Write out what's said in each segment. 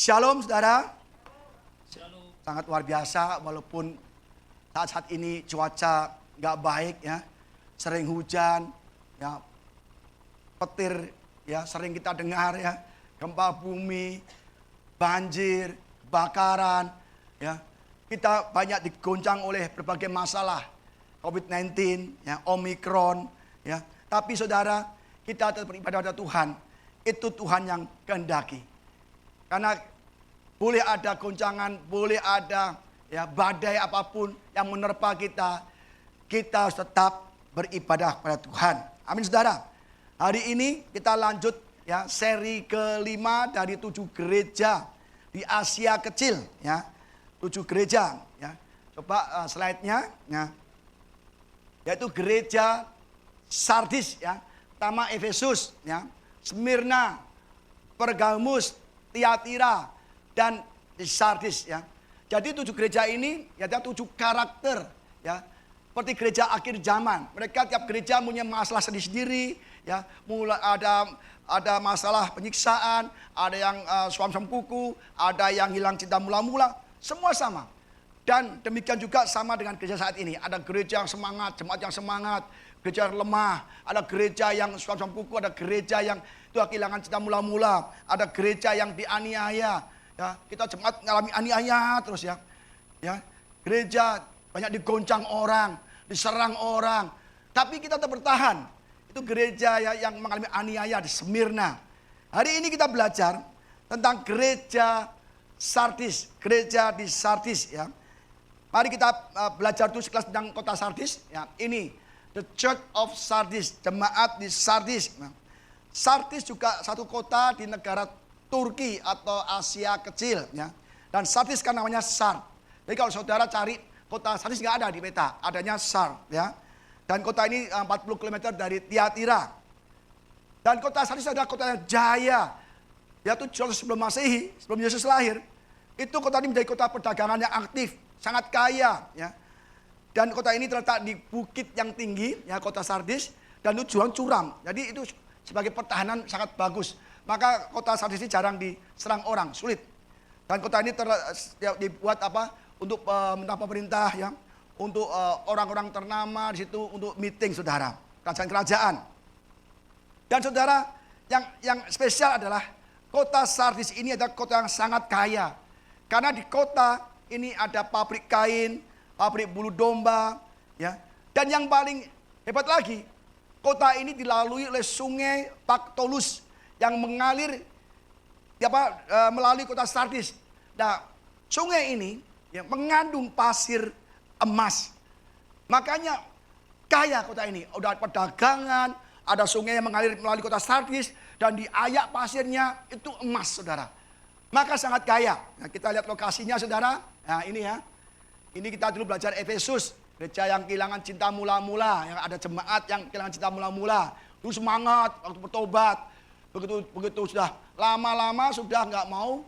Shalom saudara. Sangat luar biasa walaupun saat ini cuaca nggak baik ya. Sering hujan ya. Petir ya sering kita dengar ya. Gempa bumi, banjir, kebakaran ya. Kita banyak digoncang oleh berbagai masalah. COVID-19 ya, Omikron ya. Tapi saudara, kita tetap beribadah pada Tuhan. Itu Tuhan yang kehendaki. Karena boleh ada goncangan, boleh ada ya badai apapun yang menerpa kita, kita harus tetap beribadah pada Tuhan. Amin saudara. Hari ini kita lanjut ya seri kelima dari 7 gereja di Asia Kecil ya. 7 gereja ya. Coba slide-nya ya. Yaitu gereja Sardis ya. Pertama Efesus ya, Smyrna, Pergamus, Tiatira dan Sardis ya. Jadi 7 gereja ini ya 7 karakter ya. Seperti gereja akhir zaman. Mereka tiap gereja punya masalah sendiri-sendiri ya. Mulai ada masalah penyiksaan, ada yang suam-suam kuku, ada yang hilang cinta mula-mula, semua sama. Dan demikian juga sama dengan gereja saat ini. Ada gereja yang semangat, jemaat yang semangat, gereja yang lemah, ada gereja yang suam-suam kuku, ada gereja yang kehilangan cinta mula-mula, ada gereja yang dianiaya, ya kita jemaat mengalami aniaya terus ya, gereja banyak digoncang orang, diserang orang, tapi kita tetap bertahan. Itu gereja yang mengalami aniaya di Smyrna. Hari ini kita belajar tentang gereja Sardis, gereja di Sardis ya. Mari kita belajar dulu sekelas tentang kota Sardis ya. Ini The Church of Sardis, jemaat di Sardis. Sardis juga satu kota di negara Turki atau Asia Kecil ya. Dan Sardis kan namanya Sard. Jadi kalau saudara cari kota Sardis nggak ada di peta, adanya Sard ya. Dan kota ini 40 km dari Tiatira. Dan kota Sardis adalah kota yang jaya. Yaitu jauh sebelum Masehi, sebelum Yesus lahir. Itu kota ini menjadi kota perdagangan yang aktif, sangat kaya ya. Dan kota ini terletak di bukit yang tinggi ya, kota Sardis, dan itu jurang curam. Jadi itu sebagai pertahanan sangat bagus. Maka kota Sardis ini jarang diserang orang, sulit. Dan kota ini dibuat apa? Untuk tentang pemerintah ya, untuk orang-orang ternama di situ untuk meeting saudara, kerajaan-kerajaan. Dan saudara, yang spesial adalah kota Sardis ini adalah kota yang sangat kaya. Karena di kota ini ada pabrik kain, pabrik bulu domba ya. Dan yang paling hebat lagi, kota ini dilalui oleh sungai Pactolus yang mengalir melalui kota Sardis. Nah, sungai ini ya, mengandung pasir emas. Makanya kaya kota ini. Udah perdagangan, ada sungai yang mengalir melalui kota Sardis, dan di ayak pasirnya itu emas, saudara. Maka sangat kaya. Nah, kita lihat lokasinya, saudara. Nah, ini ya. Ini kita dulu belajar Efesus. Gereja yang kehilangan cinta mula-mula, yang ada jemaat yang kehilangan cinta mula-mula. Dulu semangat waktu bertobat. Begitu sudah lama-lama sudah nggak mau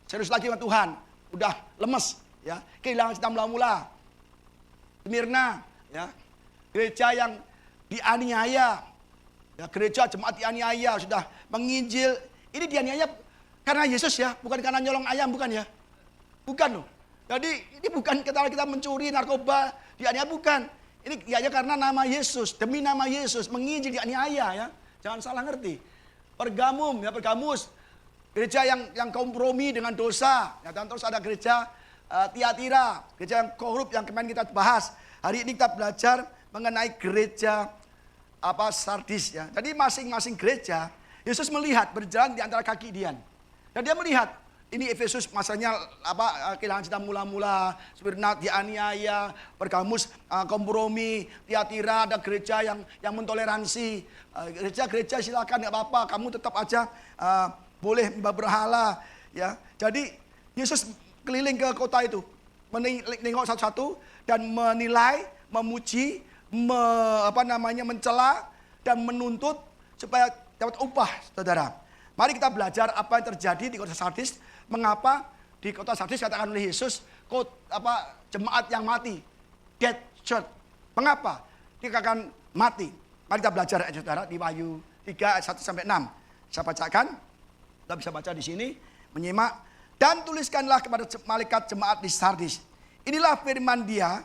serius lagi sama Tuhan. Udah lemes ya, kehilangan cinta mula-mula. Smyrna ya. Gereja yang dianiaya. Ya, gereja jemaat dianiaya, sudah menginjil. Ini dianiaya karena Yesus ya, bukan karena nyolong ayam, bukan ya. Bukan loh. Jadi ini bukan kita mencuri narkoba, dianiaya bukan. Ini dianiaya karena nama Yesus, demi nama Yesus, menginjil dianiaya ya. Jangan salah ngerti. Pergamus, gereja yang kompromi dengan dosa. Ya, dan terus ada gereja Tiatira, gereja yang korup yang kemarin kita bahas. Hari ini kita belajar mengenai gereja Sardis ya. Jadi masing-masing gereja, Yesus melihat berjalan di antara kaki Dian. Dan dia melihat ini Efesus masanya kehilangan cinta mula-mula, Smyrna dianiaya, Pergamus kompromi, Tiatira ada gereja yang mentoleransi. Gereja silakan nggak apa-apa, kamu tetap aja boleh menyembah berhala ya. Jadi Yesus keliling ke kota itu, menengok satu-satu dan menilai, memuji, mencela dan menuntut supaya dapat upah, saudara. Mari kita belajar apa yang terjadi di kota Sardis. Mengapa di kota Sardis katakan oleh Yesus jemaat yang mati, dead church. Mengapa dikatakan mati? Mari kita belajar saudara di Wahyu 3 ayat 1 sampai 6. Saya bacakan. Kita bisa baca di sini, menyimak. Dan tuliskanlah kepada malaikat jemaat di Sardis. Inilah firman Dia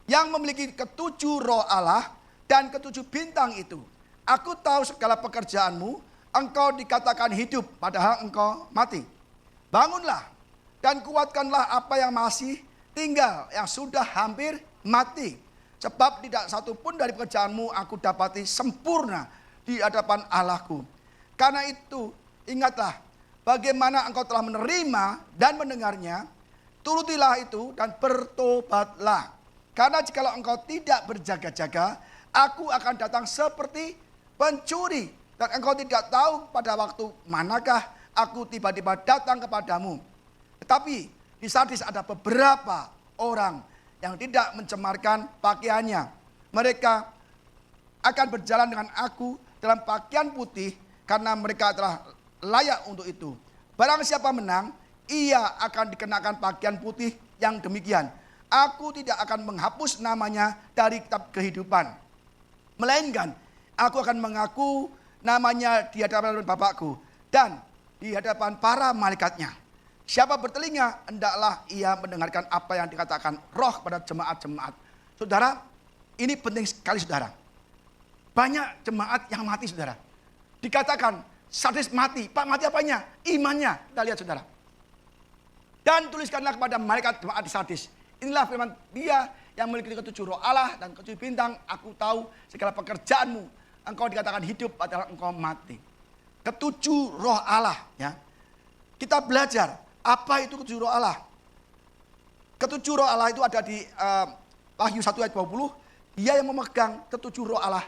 yang memiliki ketujuh roh Allah dan ketujuh bintang itu. Aku tahu segala pekerjaanmu, engkau dikatakan hidup padahal engkau mati. Bangunlah dan kuatkanlah apa yang masih tinggal, yang sudah hampir mati. Sebab tidak satu pun dari pekerjaanmu aku dapati sempurna di hadapan Allahku. Karena itu ingatlah bagaimana engkau telah menerima dan mendengarnya. Turutilah itu dan bertobatlah. Karena jikalau engkau tidak berjaga-jaga, aku akan datang seperti pencuri. Dan engkau tidak tahu pada waktu manakah aku tiba-tiba datang kepadamu. Tetapi di Sardis ada beberapa orang yang tidak mencemarkan pakaiannya. Mereka akan berjalan dengan aku dalam pakaian putih karena mereka telah layak untuk itu. Barang siapa menang, ia akan dikenakan pakaian putih yang demikian. Aku tidak akan menghapus namanya dari kitab kehidupan. Melainkan aku akan mengaku namanya di hadapan Bapakku dan di hadapan para malaikatnya. Siapa bertelinga, hendaklah ia mendengarkan apa yang dikatakan Roh kepada jemaat-jemaat. Saudara, ini penting sekali saudara. Banyak jemaat yang mati saudara. Dikatakan Sardis mati. Pak, mati apanya? Imannya. Kita lihat saudara. Dan tuliskanlah kepada malaikat jemaat di Sardis. Inilah firman Dia yang memiliki ketujuh roh Allah dan ketujuh bintang. Aku tahu segala pekerjaanmu. Engkau dikatakan hidup padahal engkau mati. Ketujuh roh Allah. Ya. Kita belajar apa itu ketujuh roh Allah. Ketujuh roh Allah itu ada di Wahyu 1 ayat 20. Dia yang memegang ketujuh roh Allah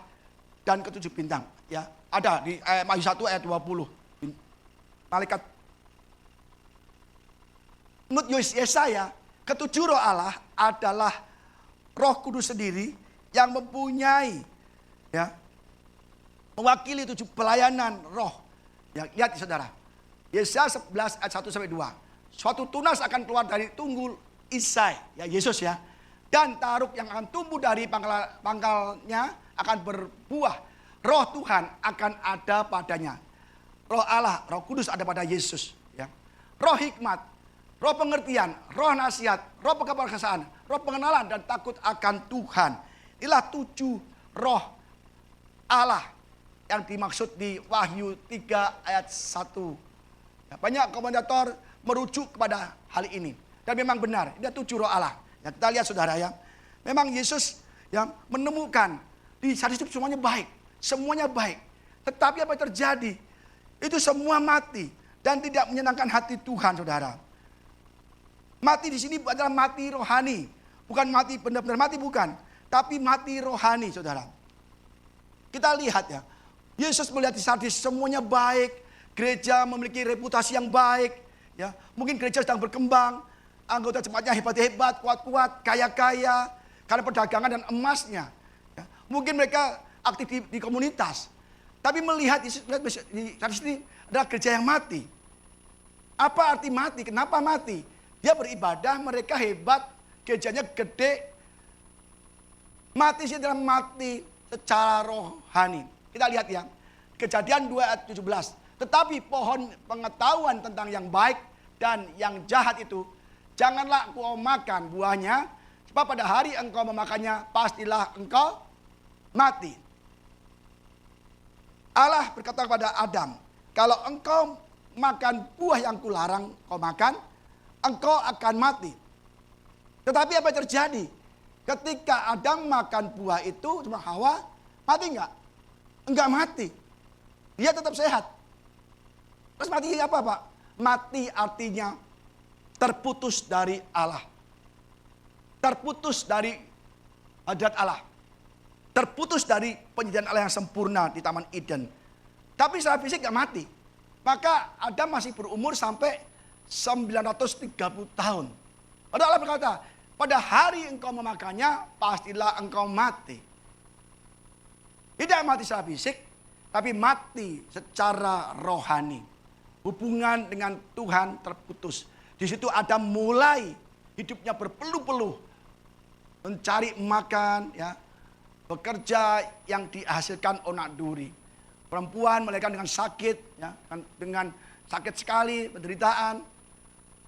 dan ketujuh bintang. Ya, ada di Wahyu 1 ayat 20. Malaikat. Menurut Yesaya, ketujuh roh Allah adalah Roh Kudus sendiri yang mempunyai, ya, mewakili tujuh pelayanan roh. Ya, lihat saudara. Yesaya 11 ayat 1 sampai 2. Suatu tunas akan keluar dari tunggul Isai, ya Yesus ya. Dan taruk yang akan tumbuh dari pangkalnya akan berbuah. Roh Tuhan akan ada padanya. Roh Allah, Roh Kudus ada pada Yesus, ya. Roh hikmat, roh pengertian, roh nasihat, roh keperkasaan, roh pengenalan dan takut akan Tuhan. Inilah tujuh roh Allah yang dimaksud di Wahyu 3 ayat 1. Ya, banyak komentator merujuk kepada hal ini. Dan memang benar, ini tujuh roh Allah. Ya, kita lihat saudara ya. Memang Yesus yang menemukan di Sardis itu semuanya baik. Semuanya baik. Tetapi apa yang terjadi? Itu semua mati. Dan tidak menyenangkan hati Tuhan saudara. Mati di sini adalah mati rohani. Bukan mati benar-benar mati, bukan. Tapi mati rohani saudara. Kita lihat ya. Yesus melihat di Sardis semuanya baik. Gereja memiliki reputasi yang baik. Ya, mungkin gereja sedang berkembang. Anggota jemaatnya hebat-hebat, kuat-kuat, kaya-kaya. Karena perdagangan dan emasnya. Ya, mungkin mereka aktif di komunitas. Tapi melihat di Sardis ini adalah gereja yang mati. Apa arti mati? Kenapa mati? Dia beribadah, mereka hebat, gerejanya gede. Mati sih dalam mati secara rohani. Kita lihat ya. Kejadian 2 ayat 17. Tetapi pohon pengetahuan tentang yang baik dan yang jahat itu, janganlah engkau makan buahnya. Sebab pada hari engkau memakannya, pastilah engkau mati. Allah berkata kepada Adam, kalau engkau makan buah yang kularang kau makan, engkau akan mati. Tetapi apa yang terjadi? Ketika Adam makan buah itu, cuma Hawa, mati enggak? Enggak mati. Dia tetap sehat. Terus mati apa Pak? Mati artinya terputus dari Allah. Terputus dari hadrat Allah. Terputus dari penyediaan Allah yang sempurna di Taman Eden. Tapi secara fisik gak mati. Maka Adam masih berumur sampai 930 tahun. Lalu Allah berkata, pada hari engkau memakannya, pastilah engkau mati. Tidak mati secara fisik, tapi mati secara rohani. Hubungan dengan Tuhan terputus. Di situ Adam mulai hidupnya berpeluh-peluh. Mencari makan, ya, bekerja yang dihasilkan onak duri. Perempuan melahirkan dengan sakit, ya, dengan sakit sekali, penderitaan.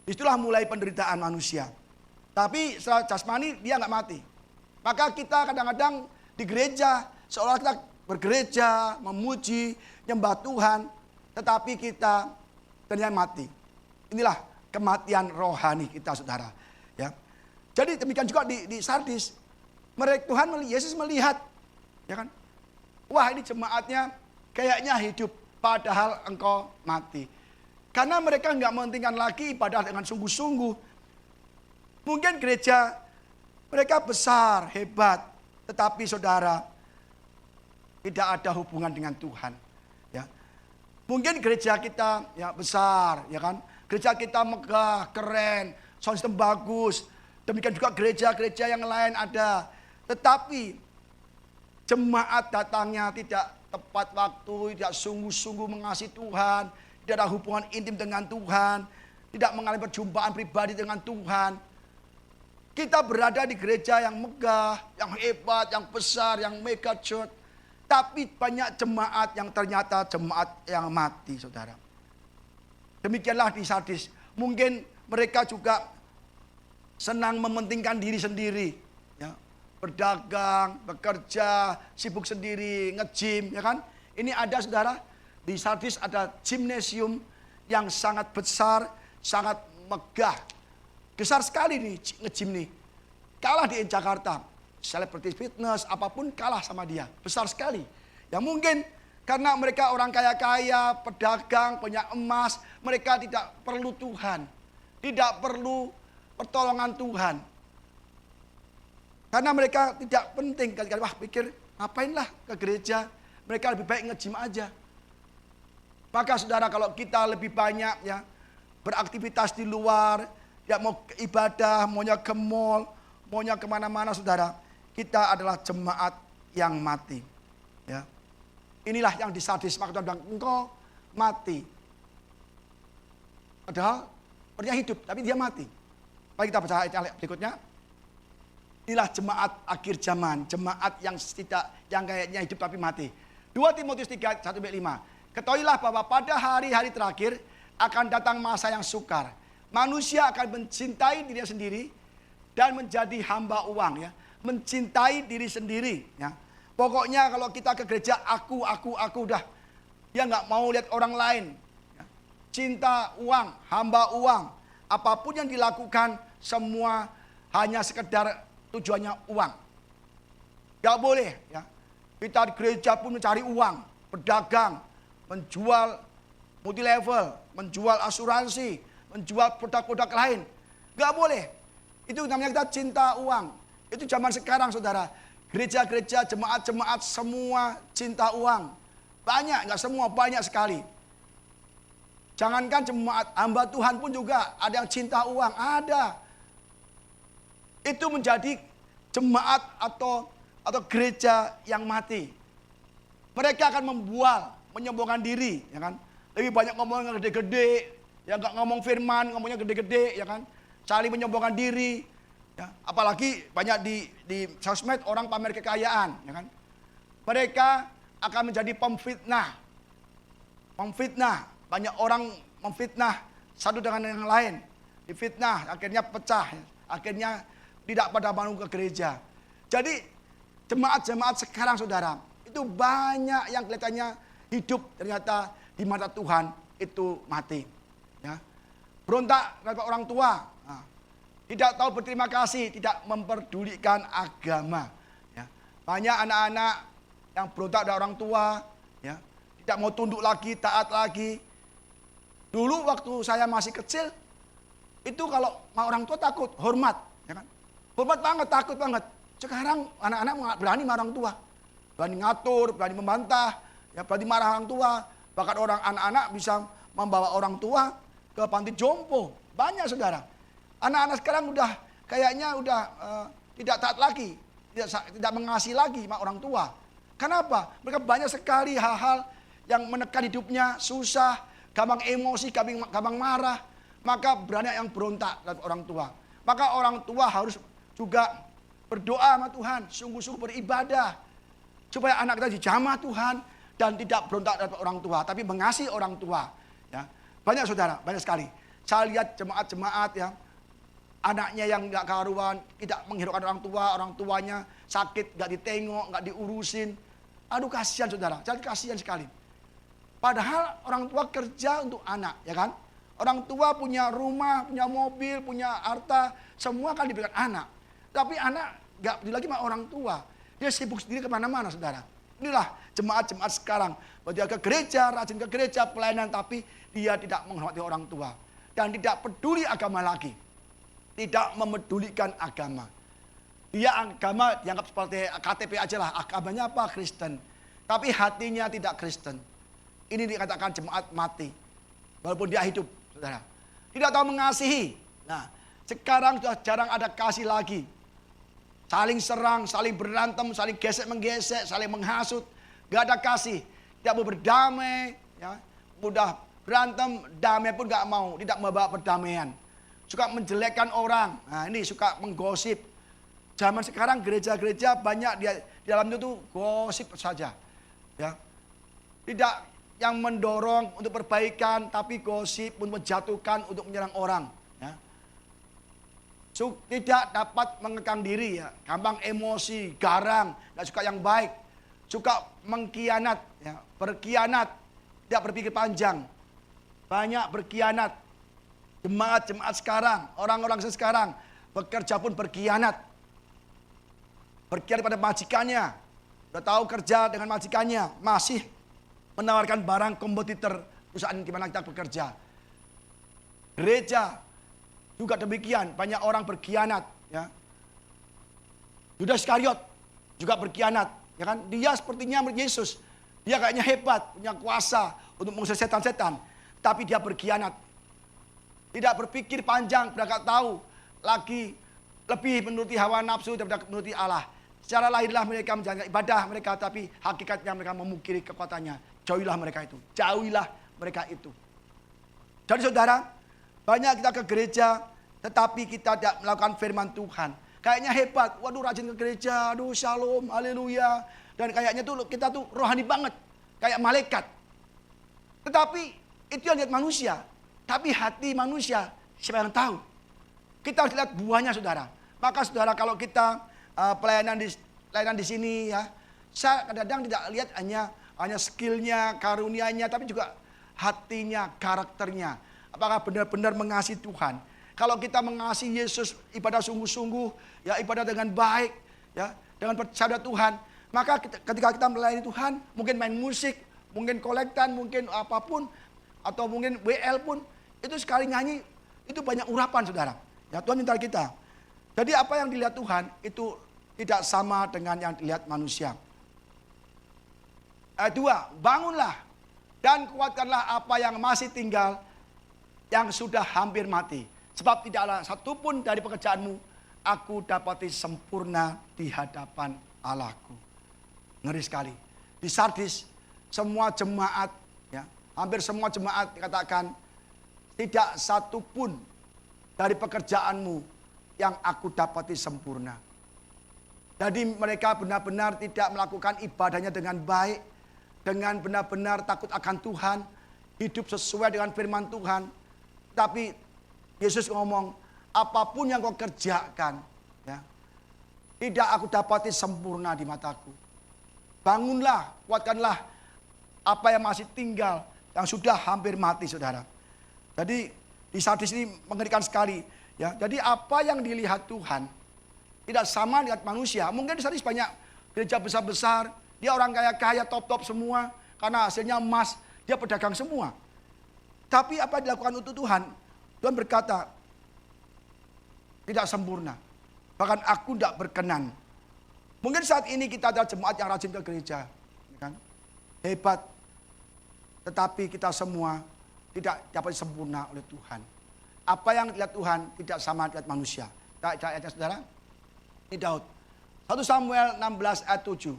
Itulah mulai penderitaan manusia. Tapi secara jasmani dia nggak mati. Maka kita kadang-kadang di gereja seolah kita bergereja, memuji, nyembah Tuhan, tetapi kita ternyata mati. Inilah kematian rohani kita, saudara. Ya. Jadi demikian juga di Sardis, Yesus melihat, ya kan? Wah, ini jemaatnya kayaknya hidup, padahal engkau mati. Karena mereka nggak mementingkan lagi ibadah dengan sungguh-sungguh. Mungkin gereja mereka besar, hebat, tetapi saudara tidak ada hubungan dengan Tuhan. Ya. Mungkin gereja kita ya besar, ya kan? Gereja kita megah, keren, sound system bagus. Demikian juga gereja-gereja yang lain ada. Tetapi jemaat datangnya tidak tepat waktu, tidak sungguh-sungguh mengasihi Tuhan, tidak ada hubungan intim dengan Tuhan, tidak mengalami perjumpaan pribadi dengan Tuhan. Kita berada di gereja yang megah, yang hebat, yang besar, yang mega church. Tapi banyak jemaat yang ternyata jemaat yang mati, saudara. Demikianlah di Sardis. Mungkin mereka juga senang mementingkan diri sendiri. Ya. Berdagang, bekerja, sibuk sendiri, nge-gym, ya kan? Ini ada, saudara, di Sardis ada gimnasium yang sangat besar, sangat megah. Besar sekali nih nge-gym nih. Kalah di Jakarta. Selebriti fitness, apapun kalah sama dia. Besar sekali. Ya mungkin karena mereka orang kaya-kaya, pedagang, punya emas. Mereka tidak perlu Tuhan. Tidak perlu pertolongan Tuhan. Karena mereka tidak penting. Wah pikir, ngapainlah ke gereja. Mereka lebih baik nge-gym aja. Maka saudara, kalau kita lebih banyak ya beraktivitas di luar, ya mau ibadah, maunya ke mall, maunya kemana-mana, saudara, kita adalah jemaat yang mati. Ya. Inilah yang di Sardis, maka Tuhan bilang, engkau mati. Padahal dia hidup, tapi dia mati. Mari kita baca ayat berikutnya. Inilah jemaat akhir zaman, jemaat yang kayaknya hidup tapi mati. 2 Timotius 3, 1-5. Ketahuilah bahwa pada hari-hari terakhir akan datang masa yang sukar. Manusia akan mencintai dirinya sendiri dan menjadi hamba uang, ya. Mencintai diri sendiri, ya. Pokoknya kalau kita ke gereja aku udah, dia nggak mau lihat orang lain, ya. Cinta uang, hamba uang, apapun yang dilakukan semua hanya sekedar tujuannya uang. Gak boleh, ya. Kita di gereja pun mencari uang, berdagang, menjual multi level, menjual asuransi, menjual produk-produk lain. Gak boleh. Itu namanya kita cinta uang. Itu zaman sekarang, saudara. Gereja-gereja, jemaat-jemaat semua cinta uang. Banyak, nggak semua, banyak sekali. Jangankan jemaat, hamba Tuhan pun juga ada yang cinta uang, ada. Itu menjadi jemaat atau gereja yang mati. Mereka akan membual, menyombongkan diri, ya kan? Lebih banyak ngomong yang gede-gede, ya nggak ngomong firman, ngomongnya gede-gede, ya kan? Saling menyombongkan diri. Ya, apalagi banyak di sosmed orang pamer kekayaan, ya kan? Mereka akan menjadi pemfitnah. Memfitnah, banyak orang memfitnah satu dengan yang lain. Difitnah, akhirnya pecah, akhirnya tidak pada mau ke gereja. Jadi jemaat-jemaat sekarang, saudara, itu banyak yang kelihatannya hidup, ternyata di mata Tuhan itu mati. Ya. Berontak terhadap orang tua. Nah, tidak tahu berterima kasih, tidak memperdulikan agama. Ya. Banyak anak-anak yang berontak dari orang tua, ya, tidak mau tunduk lagi, taat lagi. Dulu waktu saya masih kecil, itu kalau orang tua takut, hormat, ya kan? Hormat banget, takut banget. Sekarang anak-anak berani marah orang tua, berani ngatur, berani membantah, ya, berani marah orang tua. Bahkan anak-anak bisa membawa orang tua ke panti jompo. Banyak, saudara. Anak-anak sekarang udah kayaknya tidak taat lagi, tidak mengasihi lagi orang tua. Kenapa? Mereka banyak sekali hal-hal yang menekan hidupnya, susah, gampang emosi, gampang marah. Maka berani yang berontak terhadap orang tua. Maka orang tua harus juga berdoa sama Tuhan, sungguh-sungguh beribadah. Supaya anak kita dijamah Tuhan dan tidak berontak terhadap orang tua, tapi mengasihi orang tua. Ya. Banyak, saudara, banyak sekali. Saya lihat jemaat-jemaat ya, anaknya yang nggak karuan, tidak menghiraukan orang tuanya sakit, nggak ditengok, nggak diurusin. Aduh kasihan saudara, jadi kasihan sekali. Padahal orang tua kerja untuk anak, ya kan? Orang tua punya rumah, punya mobil, punya harta, semua kan diberikan anak. Tapi anak nggak peduli lagi sama orang tua. Dia sibuk sendiri kemana-mana saudara. Inilah jemaat-jemaat sekarang. Dia ke gereja, rajin ke gereja, pelayanan, tapi dia tidak menghormati orang tua. Dan tidak peduli agama lagi. Tidak memedulikan agama. Dia agama dianggap seperti KTP aja lah. Agamanya apa? Kristen. Tapi hatinya tidak Kristen. Ini dikatakan jemaat mati. Walaupun dia hidup, saudara. Tidak tahu mengasihi. Nah, sekarang sudah jarang ada kasih lagi. Saling serang, saling berantem, saling gesek-menggesek, saling menghasut. Gak ada kasih. Tidak mau berdamai. Ya. Mudah berantem, damai pun gak mau. Tidak membawa perdamaian. Suka menjelekkan orang. Nah ini suka menggosip. Zaman sekarang gereja-gereja banyak di dalam itu gosip saja. Ya. Tidak yang mendorong untuk perbaikan, tapi gosip untuk menjatuhkan, untuk menyerang orang. Ya. Tidak dapat mengekang diri, ya. Gampang emosi, garang, tidak suka yang baik. Suka mengkhianat, ya. Berkhianat, tidak berpikir panjang. Banyak berkhianat. Jemaat-jemaat sekarang, orang-orang sekarang, bekerja pun berkhianat. Berkhianat pada majikannya. Sudah tahu kerja dengan majikannya, masih menawarkan barang kompetitor perusahaan di mana kita bekerja. Gereja juga demikian, banyak orang berkhianat. Ya. Yudas Iskariot juga berkhianat. Ya kan? Dia sepertinya Yesus. Dia kayaknya hebat, punya kuasa untuk mengusir setan-setan. Tapi dia berkhianat. Tidak berpikir panjang, tidak tahu. Lagi lebih menuruti hawa nafsu daripada menuruti Allah. Secara lahirlah mereka menjalankan ibadah mereka, tapi hakikatnya mereka memungkiri kekuatannya. Jauhilah mereka itu. Jauhilah mereka itu. Jadi saudara, banyak kita ke gereja, tetapi kita tidak melakukan firman Tuhan. Kayaknya hebat, waduh rajin ke gereja, aduh shalom, haleluya. Dan kayaknya tuh kita tuh rohani banget, kayak malaikat. Tetapi itu yang lihat manusia. Tapi hati manusia, siapa yang tahu? Kita harus lihat buahnya saudara. Maka saudara kalau kita pelayanan di sini ya, saya kadang-kadang tidak lihat hanya skillnya, karunianya, tapi juga hatinya, karakternya. Apakah benar-benar mengasihi Tuhan? Kalau kita mengasihi Yesus, ibadah sungguh-sungguh, ya ibadah dengan baik, ya dengan percaya Tuhan, maka ketika kita melayani Tuhan, mungkin main musik, mungkin kolektan, mungkin apapun, atau mungkin WL pun, itu sekali nyanyi, itu banyak urapan saudara. Ya Tuhan minta kita. Jadi apa yang dilihat Tuhan, itu tidak sama dengan yang dilihat manusia. Ayat 2, bangunlah dan kuatkanlah apa yang masih tinggal, yang sudah hampir mati. Sebab tidaklah satupun dari pekerjaanmu aku dapati sempurna di hadapan Allahku. Ngeri sekali. Di Sardis semua jemaat, ya, hampir semua jemaat dikatakan tidak satupun dari pekerjaanmu yang aku dapati sempurna. Jadi mereka benar-benar tidak melakukan ibadahnya dengan baik, dengan benar-benar takut akan Tuhan, hidup sesuai dengan firman Tuhan. Tapi Yesus ngomong, apapun yang kau kerjakan, ya, tidak aku dapati sempurna di mataku. Bangunlah, kuatkanlah apa yang masih tinggal, yang sudah hampir mati saudara. Jadi di Sardis ini mengerikan sekali. Ya, jadi apa yang dilihat Tuhan tidak sama dengan manusia. Mungkin di Sardis banyak gereja besar-besar, dia orang kaya-kaya, top-top semua, karena hasilnya emas, dia pedagang semua. Tapi apa yang dilakukan untuk Tuhan? Tuhan berkata, tidak sempurna. Bahkan aku tidak berkenan. Mungkin saat ini kita adalah jemaat yang rajin ke gereja. Kan? Hebat. Tetapi kita semua tidak dapat sempurna oleh Tuhan. Apa yang dilihat Tuhan tidak sama dengan manusia. Ayatnya saudara. Ini Daud. 1 Samuel 16 ayat 7.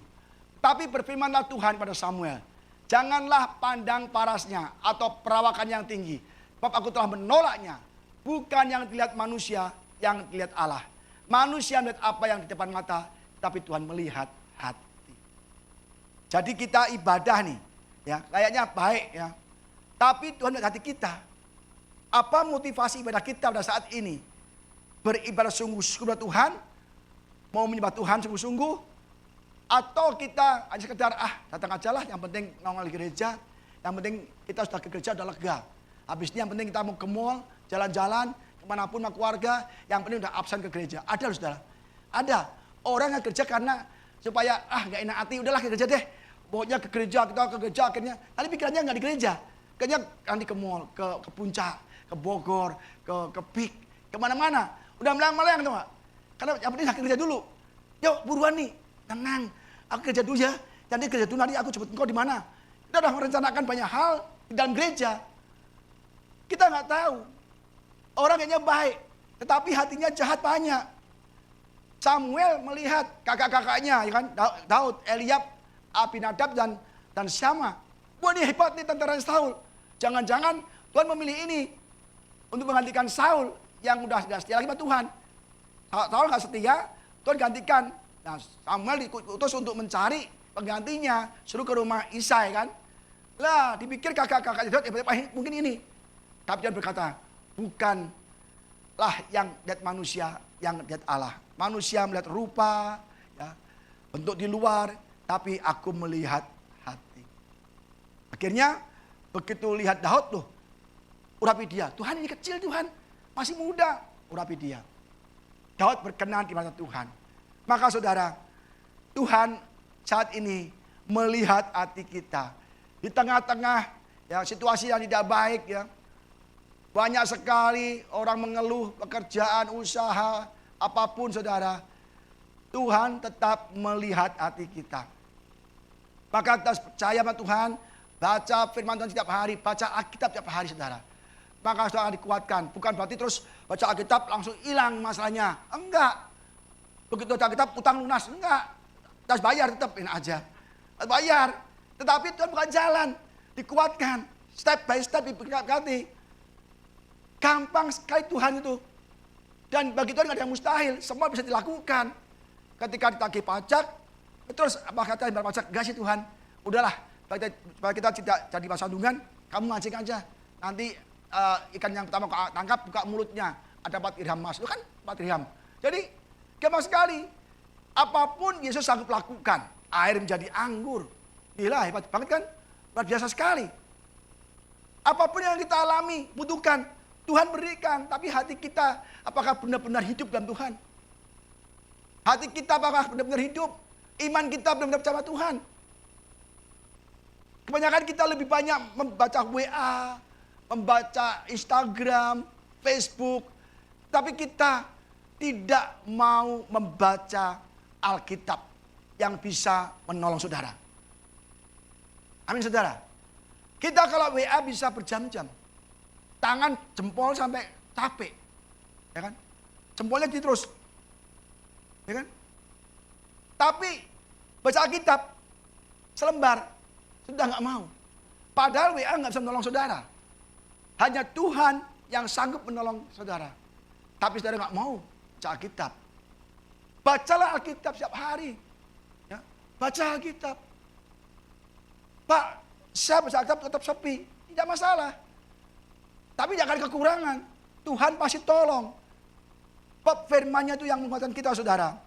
Tapi berfirmanlah Tuhan pada Samuel. Janganlah pandang parasnya atau perawakan yang tinggi. Sebab aku telah menolaknya. Bukan yang dilihat manusia, yang dilihat Allah. Manusia melihat apa yang di depan mata, tapi Tuhan melihat hati. Jadi kita ibadah nih, ya kayaknya baik ya. Tapi Tuhan melihat hati kita. Apa motivasi ibadah kita pada saat ini? Beribadah sungguh-sungguh kepada Tuhan, mau menyembah Tuhan sungguh-sungguh, atau kita hanya sekedar datang aja lah, yang penting nongol di gereja, yang penting kita sudah ke gereja udah lega. Habis ini yang penting kita mau ke mall, jalan-jalan, kemanapun sama keluarga, yang penting udah absen ke gereja. Ada loh saudara, ada orang yang kerja karena supaya nggak enak hati, udahlah ke gereja deh. Pokoknya ke gereja, kita ke gereja akhirnya, tapi pikirannya nggak di gereja. Akhirnya nanti ke mall, ke puncak, ke Bogor, ke Pik, kemana-mana. Udah melayang-melayang tuh nggak? Karena yang penting ke gereja dulu. Yuk buruan nih, tenang. Aku kerja dulu ya, nanti kerja dulu, nanti aku jemput engkau di mana. Kita udah merencanakan banyak hal di dalam gereja. Kita nggak tahu. Orang kayaknya baik, tetapi hatinya jahat banyak. Samuel melihat kakak-kakaknya, ya kan? Daud, Eliab, Abinadab dan Syama. Wah, ini hebat nih tentara Saul. Jangan-jangan Tuhan memilih ini untuk menggantikan Saul yang udah tidak setia lagi sama Tuhan. Saul nggak setia, Tuhan gantikan. Nah, Samuel diutus untuk mencari penggantinya, suruh ke rumah Isai kan. Lah, dipikir kakak-kakaknya Daud mungkin ini. Tapi Tuhan berkata, bukanlah yang lihat manusia, yang lihat Allah. Manusia melihat rupa, ya, bentuk di luar, tapi aku melihat hati. Akhirnya begitu lihat Daud tuh, urapi dia. Tuhan ini kecil Tuhan, masih muda, urapi dia. Daud berkenan di mata Tuhan. Maka saudara, Tuhan saat ini melihat hati kita. Di tengah-tengah ya situasi yang tidak baik ya. Banyak sekali orang mengeluh pekerjaan, usaha, apapun saudara. Tuhan tetap melihat hati kita. Maka kita percaya sama Tuhan, baca firman Tuhan setiap hari, baca Alkitab setiap hari saudara. Maka saudara dikuatkan. Bukan berarti terus baca Alkitab langsung hilang masalahnya. Enggak. Begitu baca Alkitab utang lunas. Enggak. Harus bayar tetap, enak aja. Harus bayar. Tetapi Tuhan bukan jalan. Dikuatkan. Step by step diberkati. Gampang sekali Tuhan itu. Dan bagi Tuhan tidak ada yang mustahil. Semua bisa dilakukan. Ketika ditagih pajak. Terus apa kata yang pajak? Enggak sih Tuhan. Udahlah. Supaya kita tidak jadi pasandungan. Kamu mancing aja. Nanti ikan yang pertama kau tangkap buka mulutnya. Ada 4 dirham emas. Itu kan 4 dirham. Jadi gampang sekali. Apapun Yesus sanggup lakukan. Air menjadi anggur. Gila hebat banget kan. Luar biasa sekali. Apapun yang kita alami, butuhkan. Tuhan berikan, tapi hati kita apakah benar-benar hidup dalam Tuhan? Hati kita apakah benar-benar hidup? Iman kita benar-benar percaya Tuhan? Kebanyakan kita lebih banyak membaca WA, membaca Instagram, Facebook, tapi kita tidak mau membaca Alkitab yang bisa menolong saudara. Amin saudara. Kita kalau WA bisa berjam-jam. Tangan jempol sampai capek. Ya kan? Jempolnya gitu terus. Ya kan? Tapi baca Alkitab selembar sudah nggak mau. Padahal WA nggak bisa menolong saudara. Hanya Tuhan yang sanggup menolong saudara. Tapi saudara nggak mau baca Alkitab. Bacalah Alkitab setiap hari. Ya, baca Alkitab. Pak, saya baca Alkitab tetap sepi. Tidak masalah. Tapi jangan kekurangan. Tuhan pasti tolong. Firman-Nya itu yang menguatkan kita saudara.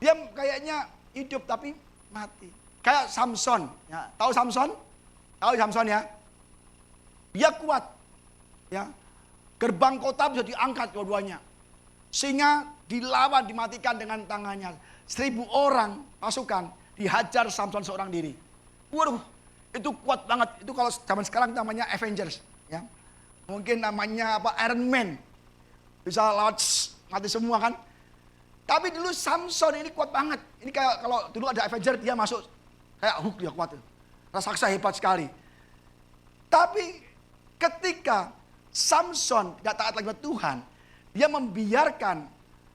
Dia kayaknya hidup tapi mati. Kayak Samson. Ya, tahu Samson? Tahu Samson ya? Dia kuat. Ya. Gerbang kota bisa diangkat dua-duanya. Singa dilawan, dimatikan dengan tangannya. 1000 orang pasukan dihajar Samson seorang diri. Waduh, itu kuat banget. Itu kalau zaman sekarang namanya Avengers. Ya. Mungkin namanya apa, Iron Man. Bisa lawan mati semua kan. Tapi dulu Samson ini kuat banget. Ini kayak kalau dulu ada Avengers dia masuk. Kayak Hulk dia kuat. Raksasa hebat sekali. Tapi ketika Samson tidak taat lagi kepada Tuhan. Dia membiarkan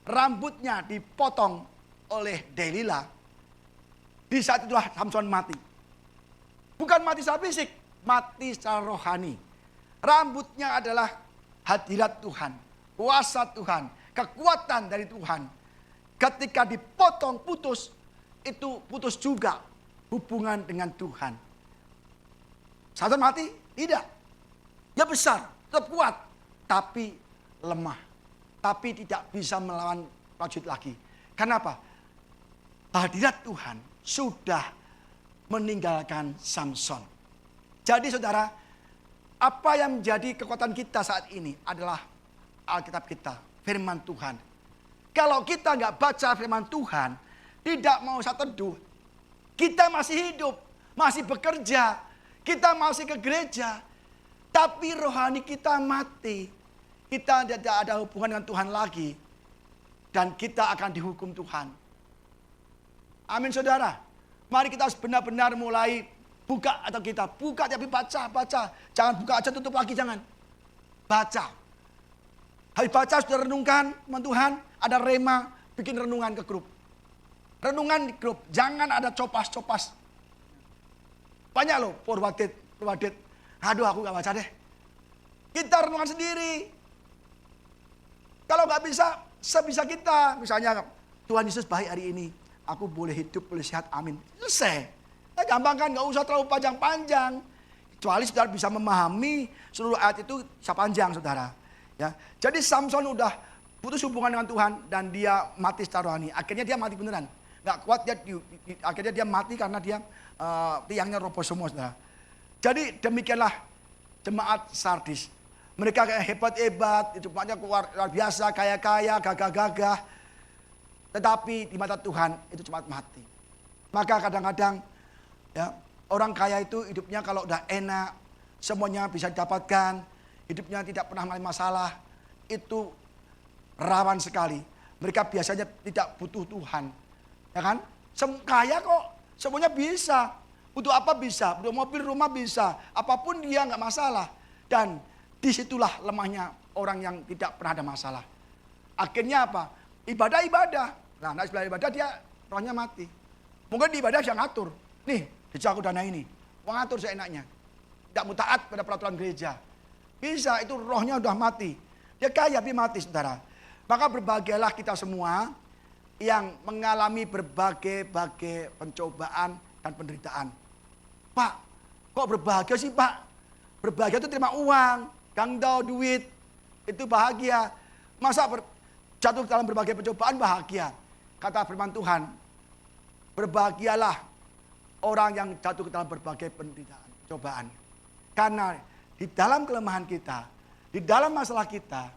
rambutnya dipotong oleh Delila. Di saat itulah Samson mati. Bukan mati secara fisik. Mati secara rohani. Rambutnya adalah hadirat Tuhan, kuasa Tuhan, kekuatan dari Tuhan. Ketika dipotong putus, itu putus juga hubungan dengan Tuhan. Samson mati? Tidak. Dia besar. tetap kuat, tapi lemah. Tapi tidak bisa melawan prajurit lagi. Kenapa? Hadirat Tuhan sudah meninggalkan Samson. Jadi saudara, apa yang menjadi kekuatan kita saat ini adalah Alkitab kita, firman Tuhan. Kalau kita nggak baca firman Tuhan, tidak mau usah teduh, kita masih hidup, masih bekerja, kita masih ke gereja, tapi rohani kita mati. Kita tidak ada hubungan dengan Tuhan lagi. Dan kita akan dihukum Tuhan. Amin saudara. Mari kita harus benar-benar mulai buka atau kita buka tapi baca. Jangan buka aja tutup lagi, jangan. Baca. Habis baca sudah renungkan teman Tuhan. Ada rema, bikin renungan ke grup. Renungan di grup. Jangan ada copas-copas. Banyak loh forwarded. Aduh aku gak baca deh. Kita renungan sendiri. Kalau nggak bisa, sebisa kita. Misalnya, Tuhan Yesus baik hari ini. Aku boleh hidup, boleh sehat, amin. Selesai. Gampang kan, nggak usah terlalu panjang-panjang. Kecuali saudara bisa memahami seluruh ayat itu bisa panjang, saudara. Ya, jadi Samson udah putus hubungan dengan Tuhan dan dia mati secara rohani. Akhirnya dia mati beneran. Nggak kuat, akhirnya dia mati karena dia tiangnya roboh semua, saudara. Jadi demikianlah jemaat Sardis. Mereka kayak hebat-hebat, itu banyak luar biasa, kaya-kaya, gagah-gagah. Tetapi di mata Tuhan itu cepat mati. Maka kadang-kadang ya, orang kaya itu hidupnya kalau udah enak, semuanya bisa didapatkan, hidupnya tidak pernah mengalami masalah, itu rawan sekali. Mereka biasanya tidak butuh Tuhan. Ya kan? Kaya kok, semuanya bisa. Butuh apa bisa, butuh mobil, rumah bisa. Apapun dia nggak masalah. Dan disitulah lemahnya orang yang tidak pernah ada masalah. Akhirnya apa? Ibadah. Nah, ibadah dia rohnya mati. Mungkin di ibadah dia ngatur. Nih, dijaku dana ini. Mengatur seenaknya. Tidak mau taat pada peraturan gereja. Bisa, itu rohnya udah mati. Dia kaya tapi mati, saudara. Maka berbahagialah kita semua yang mengalami berbagai pencobaan dan penderitaan. Pak, kok berbahagia sih Pak? Berbahagia itu terima uang. Gangdau duit, itu bahagia. Masa jatuh dalam berbagai pencobaan bahagia? Kata firman Tuhan, berbahagialah orang yang jatuh ke dalam berbagai penderitaan, cobaan. Karena di dalam kelemahan kita, di dalam masalah kita,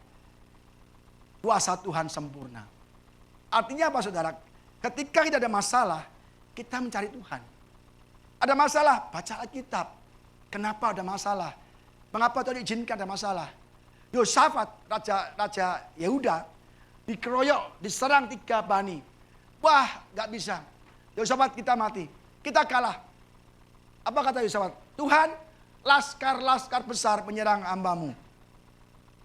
kuasa Tuhan sempurna. Artinya apa saudara? Ketika kita ada masalah, kita mencari Tuhan. Ada masalah, baca Alkitab. Kenapa ada masalah? Mengapa Tuhan izinkan ada masalah? Yosafat, Raja Yehuda, dikeroyok, diserang 3 bani. Wah, gak bisa. Yosafat kita mati. Kita kalah. Apa kata Yosafat? Tuhan, laskar-laskar besar menyerang hambamu.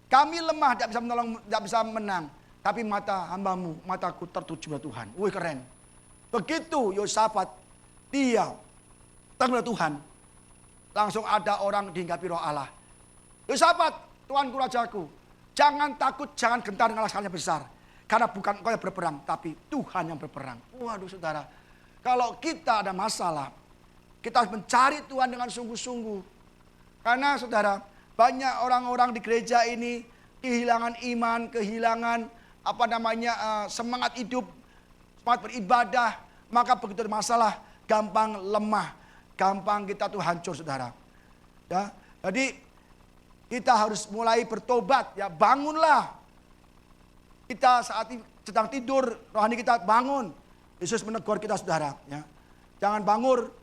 Kami lemah, tidak bisa menolong, tidak bisa menang. Tapi mata hambamu, mataku tertuju pada Tuhan. Wih keren. Begitu Yosafat, dia takut Tuhan. Langsung ada orang dihinggapi roh Allah. Yosafat, Tuanku Rajaku, jangan takut, jangan gentar dengan laskarnya besar. Karena bukan engkau yang berperang, tapi Tuhan yang berperang. Waduh saudara, kalau kita ada masalah, kita harus mencari Tuhan dengan sungguh-sungguh. Karena saudara, banyak orang-orang di gereja ini kehilangan iman, kehilangan semangat hidup, semangat beribadah. Maka begitu ada masalah, gampang lemah, gampang kita tuh hancur saudara. Ya, jadi kita harus mulai bertobat, ya bangunlah. Kita saat ini sedang tidur, rohani kita bangun. Yesus menegur kita saudara, ya. Jangan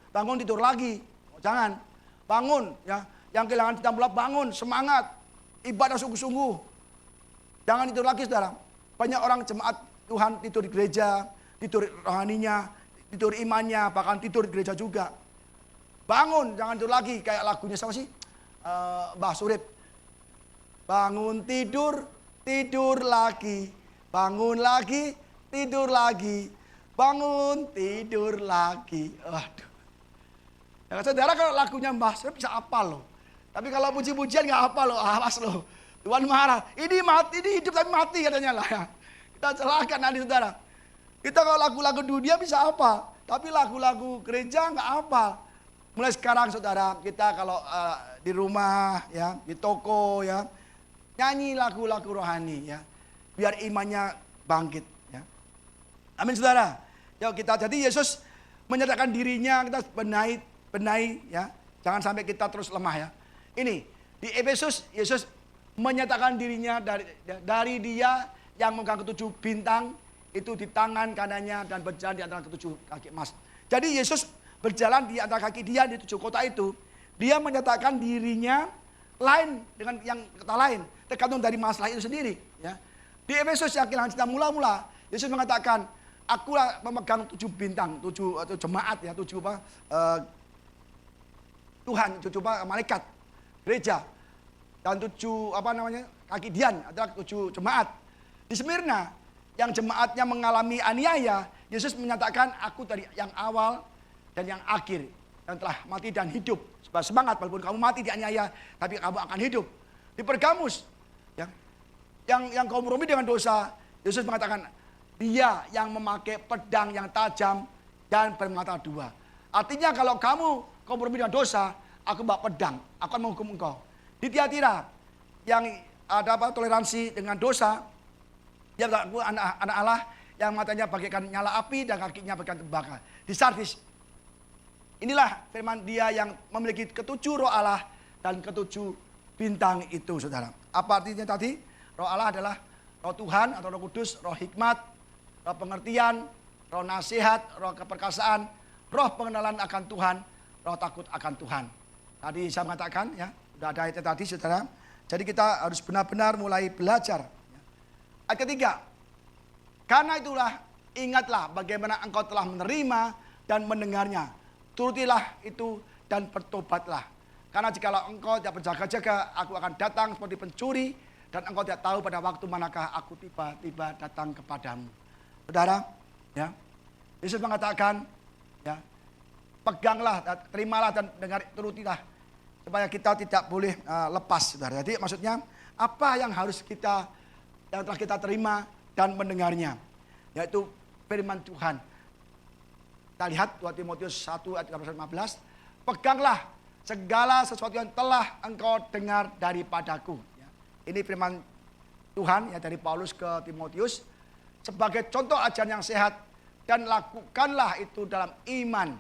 bangun tidur lagi. Jangan. Bangun, ya. Yang kehilangan cinta bola bangun, semangat. Ibadah sungguh-sungguh. Jangan tidur lagi saudara. Banyak orang jemaat Tuhan tidur di gereja, tidur rohaninya, tidur imannya, bahkan tidur di gereja juga. Bangun, jangan tidur lagi. Kayak lagunya sama sih? Mbah Surip. Bangun tidur, tidur lagi. Bangun lagi, tidur lagi. Bangun, tidur lagi. Waduh. Ya, saudara kalau lagunya Mbah Surip bisa hafal loh. Tapi kalau puji-pujian nggak hafal loh, awas loh. Tuhan marah. Ini mati, ini hidup tapi mati katanya lah. Kita celahkan nanti saudara. Kita kalau lagu-lagu dunia bisa apa? Tapi lagu-lagu gereja nggak hafal. Mulai sekarang saudara, kita kalau di rumah ya, di toko ya, nyanyi lagu-lagu rohani ya, biar imannya bangkit ya. Amin saudara. Yuk kita, jadi Yesus menyatakan dirinya, kita benahi ya, jangan sampai kita terus lemah ya. Ini di Efesus, Yesus menyatakan dirinya dari Dia yang memegang ketujuh bintang itu di tangan kanannya dan berjalan di antara ketujuh kaki emas. Jadi Yesus berjalan di antara kaki Dia di 7 kota itu. Dia menyatakan dirinya lain dengan yang kota lain, tergantung dari masalah itu sendiri ya. Di Efesus yang kehilangan cinta mula-mula, Yesus mengatakan, akulah memegang 7 bintang, 7 jemaat ya, 7 Tuhan, 7 malaikat gereja, dan 7 kaki Dian adalah 7 jemaat. Di Smyrna yang jemaatnya mengalami aniaya, Yesus menyatakan, aku dari yang awal dan yang akhir, yang telah mati dan hidup. Semangat, walaupun kamu mati di aniaya, tapi kamu akan hidup. Di Pergamus ya, yang kompromi dengan dosa, Yesus mengatakan, Dia yang memakai pedang yang tajam dan bermata 2. Artinya kalau kamu kompromi dengan dosa, aku bawa pedang, aku akan menghukum engkau. Di Tiatira yang ada toleransi dengan dosa, dia aku anak Allah yang matanya bagaikan nyala api dan kakinya bagaikan terbakar. Di Sardis, inilah firman Dia yang memiliki ketujuh roh Allah dan ketujuh bintang itu, saudara. Apa artinya tadi? Roh Allah adalah roh Tuhan atau roh kudus, roh hikmat, roh pengertian, roh nasihat, roh keperkasaan, roh pengenalan akan Tuhan, roh takut akan Tuhan. Tadi saya mengatakan ya, sudah ada ayatnya tadi saudara. Jadi kita harus benar-benar mulai belajar. Ayat ketiga, karena itulah ingatlah bagaimana engkau telah menerima dan mendengarnya. Turutilah itu dan bertobatlah. Karena jikalau engkau tidak berjaga-jaga, aku akan datang seperti pencuri, dan engkau tidak tahu pada waktu manakah aku tiba-tiba datang kepadamu. Saudara, ya, Yesus mengatakan, ya, peganglah, terimalah dan dengar, turutilah, supaya kita tidak boleh lepas, saudara. Jadi maksudnya apa yang harus kita, yang telah kita terima dan mendengarnya, yaitu firman Tuhan. Kita lihat 2 Timotius 1 ayat 13-15, peganglah segala sesuatu yang telah engkau dengar daripadaku. Ya, ini firman Tuhan ya dari Paulus ke Timotius sebagai contoh ajaran yang sehat, dan lakukanlah itu dalam iman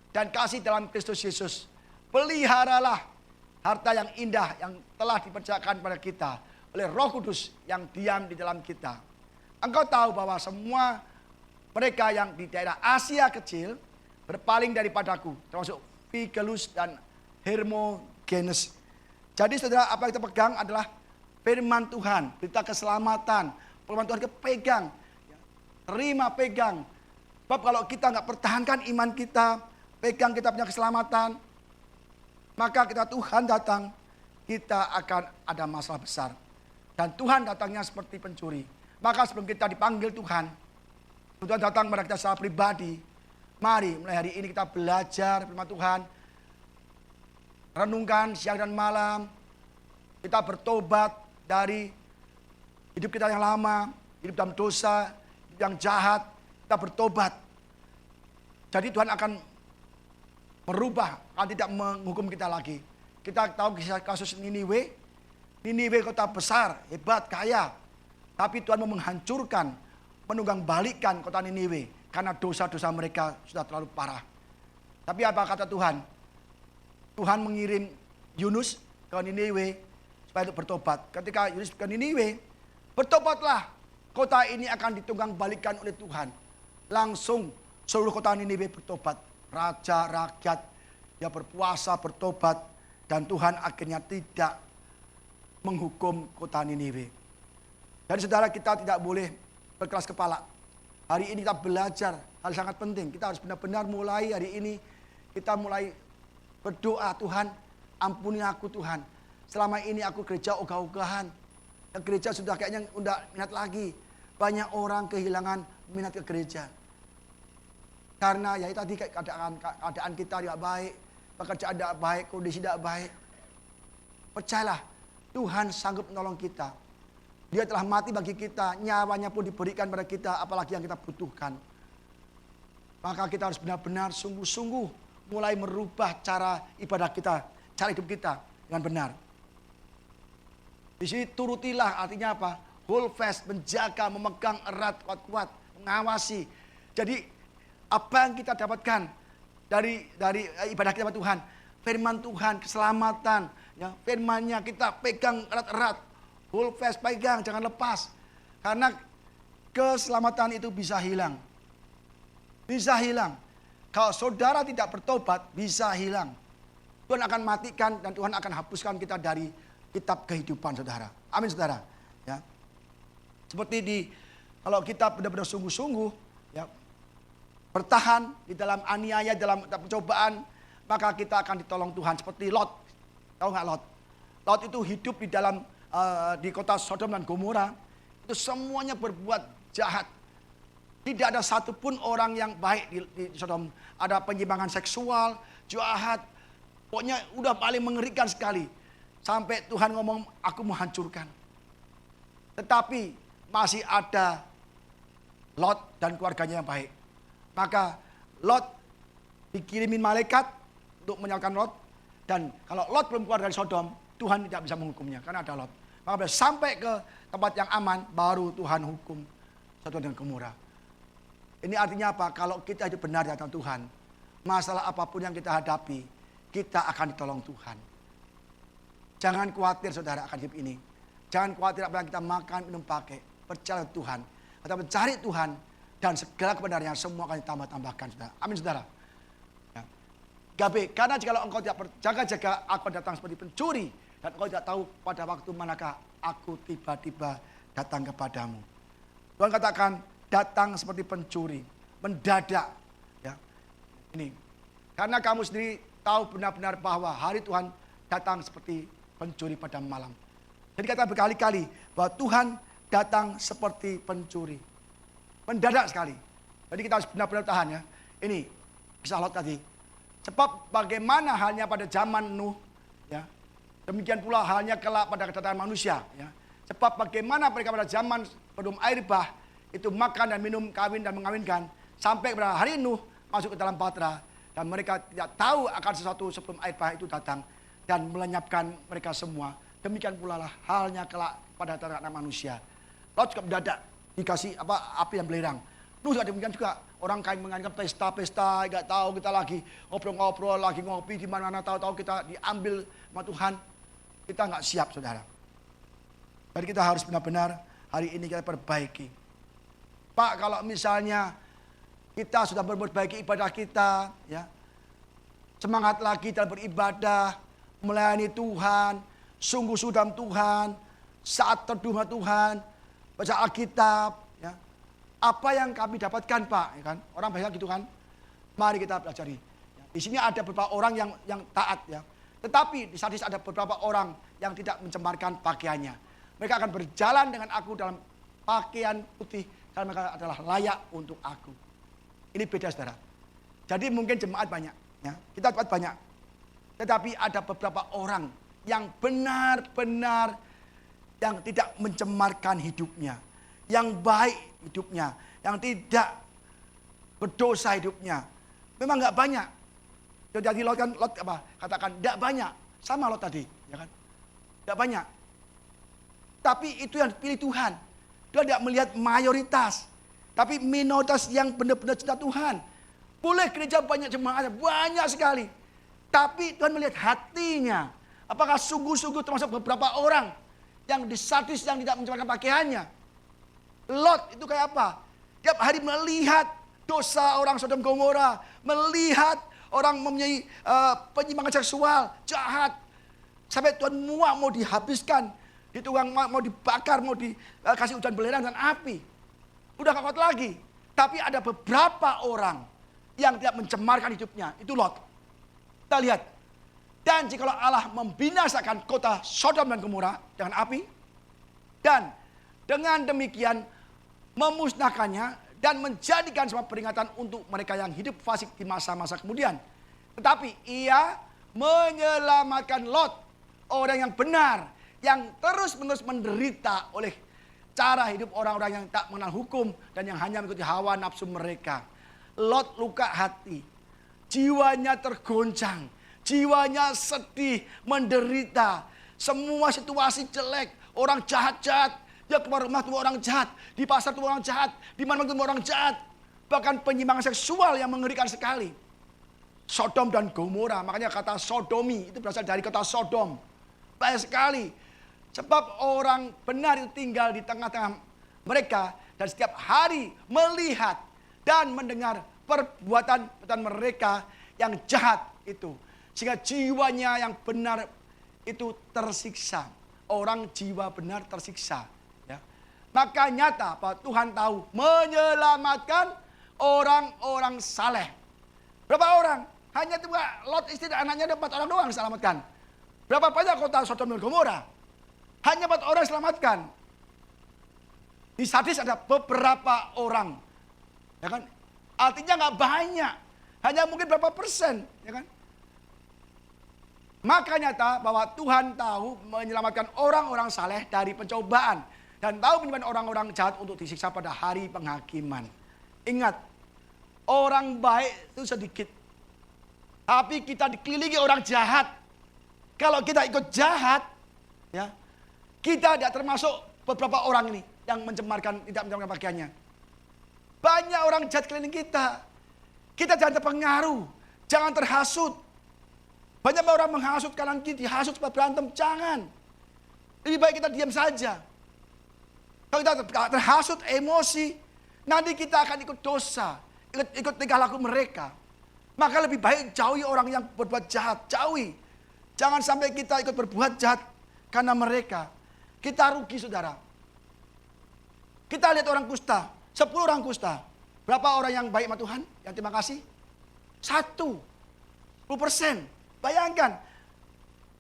dan kasih dalam Kristus Yesus. Peliharalah harta yang indah yang telah dipercayakan pada kita oleh Roh Kudus yang diam di dalam kita. Engkau tahu bahwa semua mereka yang di daerah Asia kecil berpaling daripadaku, termasuk Figelus dan Hermogenes. Jadi saudara, apa yang kita pegang adalah firman Tuhan, berita keselamatan. Firman Tuhan kita pegang, terima, pegang. Sebab kalau kita nggak pertahankan iman kita, pegang kita punya keselamatan, maka kita Tuhan datang, kita akan ada masalah besar. Dan Tuhan datangnya seperti pencuri. Maka sebelum kita dipanggil Tuhan datang kepada kita secara pribadi. Mari mulai hari ini kita belajar firman Tuhan. Renungkan siang dan malam. Kita bertobat dari hidup kita yang lama, hidup dalam dosa, hidup yang jahat. Kita bertobat. Jadi Tuhan akan merubah, akan tidak menghukum kita lagi. Kita tahu kisah kasus Niniwe. Niniwe kota besar, hebat, kaya. Tapi Tuhan mau menghancurkan, menunggang balikan kota Niniwe. Karena dosa-dosa mereka sudah terlalu parah. Tapi apa kata Tuhan? Tuhan mengirim Yunus ke Niniwe supaya untuk bertobat. Ketika Yunus ke Niniwe, bertobatlah. Kota ini akan ditunggang balikan oleh Tuhan. Langsung seluruh kota Niniwe bertobat. Raja, rakyat, dia berpuasa, bertobat. Dan Tuhan akhirnya tidak menghukum kota Niniwe. Jadi saudara, kita tidak boleh berkeras kepala. Hari ini kita belajar hal sangat penting. Kita harus benar-benar mulai hari ini. Kita mulai berdoa, Tuhan ampuni aku Tuhan. Selama ini aku gereja ogah-ogahan. Dan gereja sudah kayaknya udah minat lagi. Banyak orang kehilangan minat ke gereja. Karena ya tadi keadaan kita tidak baik. Pekerjaan tidak baik, kondisi tidak baik. Percayalah, Tuhan sanggup menolong kita. Dia telah mati bagi kita, nyawanya pun diberikan pada kita, apalagi yang kita butuhkan. Maka kita harus benar-benar sungguh-sungguh mulai merubah cara ibadah kita, cara hidup kita dengan benar. Di sini turutilah artinya apa? Hold fast, menjaga, memegang erat, kuat-kuat, mengawasi. Jadi apa yang kita dapatkan dari ibadah kita Tuhan, firman Tuhan, keselamatan, ya, firman-Nya kita pegang erat-erat, hold fast, pegang, jangan lepas. Karena keselamatan itu bisa hilang. Bisa hilang. Kalau saudara tidak bertobat, bisa hilang. Tuhan akan matikan dan Tuhan akan hapuskan kita dari kitab kehidupan saudara. Amin saudara. Ya. Seperti kalau kita benar-benar sungguh-sungguh, ya, bertahan di dalam aniaya, dalam pencobaan, maka kita akan ditolong Tuhan. Seperti Lot. Tahu nggak Lot? Lot itu hidup di kota Sodom dan Gomora. Itu semuanya berbuat jahat. Tidak ada satupun orang yang baik di Sodom. Ada penyimpangan seksual, jahat. Pokoknya udah paling mengerikan sekali. Sampai Tuhan ngomong, aku mau hancurkan. Tetapi masih ada Lot dan keluarganya yang baik. Maka Lot dikirimin malaikat untuk menyelamatkan Lot. Dan kalau Lot belum keluar dari Sodom, Tuhan tidak bisa menghukumnya karena ada Lot. Maka sampai ke tempat yang aman, baru Tuhan hukum Sodom dan Gomora. Ini artinya apa? Kalau kita hidup benar di hadapan Tuhan, masalah apapun yang kita hadapi, kita akan ditolong Tuhan. Jangan khawatir saudara akan hidup ini. Jangan khawatir apa yang kita makan, minum, pakai. Percaya Tuhan. Kita mencari Tuhan. Dan segala kebenarannya semua akan ditambah-tambahkan saudara. Amin saudara. Ya. Gabe, karena jika engkau tidak berjaga-jaga, aku datang seperti pencuri. Dan engkau tidak tahu pada waktu manakah aku tiba-tiba datang kepadamu. Tuhan katakan, datang seperti pencuri, mendadak. Ya. Ini. Karena kamu sendiri tahu benar-benar bahwa hari Tuhan datang seperti pencuri pada malam. Jadi kata berkali-kali bahwa Tuhan datang seperti pencuri. Mendadak sekali. Jadi kita harus benar-benar tahan ya. Ini kisah Lot tadi. Sebab bagaimana halnya pada zaman Nuh, ya. Demikian pula halnya kelak pada kedatangan manusia, ya. Sebab bagaimana mereka pada zaman sebelum air bah itu makan dan minum, kawin dan mengawinkan, sampai pada hari Nuh masuk ke dalam bahtera, dan mereka tidak tahu akan sesuatu sebelum air bah itu datang dan melenyapkan mereka semua. Demikian pula lah halnya kelak pada anak manusia. Lot juga mendadak dikasih api yang belerang. Nuh juga demikian juga. Orang kain mengadakan pesta-pesta, nggak tahu kita lagi ngobrol-ngobrol, lagi ngopi di mana-mana, tahu-tahu kita diambil sama Tuhan. Kita nggak siap saudara. Jadi kita harus benar-benar hari ini kita perbaiki. Pak, kalau misalnya kita sudah memperbaiki ibadah kita, ya, semangat lagi dalam beribadah, melayani Tuhan, sungguh-sungguh dalam Tuhan, saat teduh sama Tuhan, baca Alkitab, ya. Apa yang kami dapatkan Pak, ya kan? Orang banyak gitu kan. Mari kita pelajari. Ya. Di sini ada beberapa orang yang taat, ya. Tetapi di sadis ada beberapa orang yang tidak mencemarkan pakaiannya. Mereka akan berjalan dengan aku dalam pakaian putih karena mereka adalah layak untuk aku. Ini beda saudara. Jadi mungkin jemaat banyak, ya. Kita jemaat banyak. Tetapi ada beberapa orang yang benar-benar yang tidak mencemarkan hidupnya, yang baik hidupnya, yang tidak berdosa hidupnya. Memang nggak banyak. Jadi Lot kan, Lot apa? Katakan tidak banyak, sama Lot tadi, ya kan? Tidak banyak. Tapi itu yang dipilih Tuhan. Dia tidak melihat mayoritas, tapi minoritas yang benar-benar cinta Tuhan. Boleh gereja banyak jemaatnya, banyak sekali. Tapi Tuhan melihat hatinya. Apakah sungguh-sungguh termasuk beberapa orang yang disadis, yang tidak mencemarkan pakaiannya. Lot itu kayak apa? Tiap hari melihat dosa orang Sodom Gomora, melihat orang mempunyai penyimpangan seksual, jahat. Sampai Tuhan muak mau dihabiskan, mau dibakar, mau dikasih hujan belerang dan api. Udah gak kuat lagi. Tapi ada beberapa orang yang tidak mencemarkan hidupnya. Itu Lot. Kita lihat. Dan jikalau Allah membinasakan kota Sodom dan Gomora dengan api, dan dengan demikian memusnahkannya dan menjadikan semua peringatan untuk mereka yang hidup fasik di masa-masa kemudian. Tetapi ia menyelamatkan Lot, orang yang benar, yang terus-menerus menderita oleh cara hidup orang-orang yang tak mengenal hukum dan yang hanya mengikuti hawa nafsu mereka. Lot luka hati. jiwanya tergoncang, jiwanya sedih, menderita. Semua situasi jelek, orang jahat-jahat, dia keluar rumah tuh orang jahat, di pasar tuh orang jahat, di mana tuh orang jahat. Bahkan penyimpangan seksual yang mengerikan sekali. Sodom dan Gomora, makanya kata sodomi itu berasal dari kata Sodom. Banyak sekali. Sebab orang benar itu tinggal di tengah-tengah mereka dan setiap hari melihat dan mendengar perbuatan mereka yang jahat itu. Sehingga jiwanya yang benar itu tersiksa. Orang jiwa benar tersiksa. Ya. Maka nyata bahwa Tuhan tahu menyelamatkan orang-orang saleh. Berapa orang? Hanya cuma Lot istri dan anaknya ada 4 orang doang diselamatkan. Berapa banyak kota Sodom dan Gomora? Hanya 4 orang diselamatkan. Di Sardis ada beberapa orang. Ya kan? Artinya nggak banyak. Hanya mungkin berapa persen. Ya kan? Maka nyata bahwa Tuhan tahu menyelamatkan orang-orang saleh dari pencobaan. Dan tahu menyimpan orang-orang jahat untuk disiksa pada hari penghakiman. Ingat, orang baik itu sedikit. Tapi kita dikelilingi orang jahat. Kalau kita ikut jahat, ya, kita tidak termasuk beberapa orang ini yang tidak mencemarkan pakaiannya. Banyak orang jahat keliling kita. Kita jangan terpengaruh, jangan terhasut. Banyak orang menghasut kanan kiri, dihasut supaya berantem, jangan. Lebih baik kita diam saja. Kalau kita terhasut emosi, nanti kita akan ikut dosa, ikut tingkah laku mereka. Maka lebih baik jauhi orang yang berbuat jahat, jauhi. Jangan sampai kita ikut berbuat jahat karena mereka. Kita rugi, saudara. Kita lihat orang kusta, 10 orang kusta. Berapa orang yang baik sama Tuhan, yang terima kasih? 1, 10%. Bayangkan,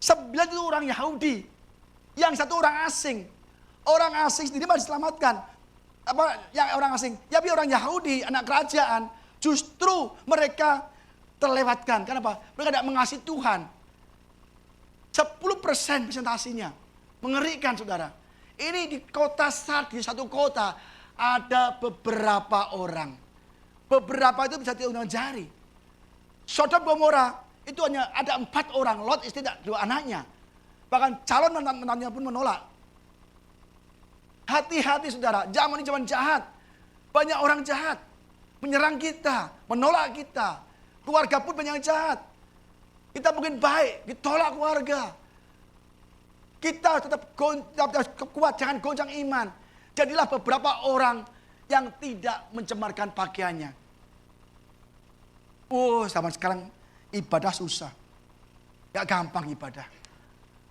9 itu orang Yahudi, yang 1 orang asing. Orang asing sendiri masih diselamatkan. Apa yang orang asing? Ya orang Yahudi, anak kerajaan, justru mereka terlewatkan. Kenapa? Mereka tidak mengasihi Tuhan. 10% presentasinya. Mengerikan, saudara. Ini di kota Sardis, satu kota, ada beberapa orang. Beberapa itu bisa dihitung dengan jari. Sodom Gomora itu hanya ada 4 orang. Lot istri dan 2 anaknya. Bahkan calon menantunya pun menolak. Hati-hati, saudara. Zaman ini zaman jahat. Banyak orang jahat. Menyerang kita. Menolak kita. Keluarga pun banyak yang jahat. Kita mungkin baik. Ditolak keluarga. Kita tetap kuat. Jangan goncang iman. Jadilah beberapa orang yang tidak mencemarkan pakaiannya. Zaman sekarang ibadah susah. Gak gampang ibadah.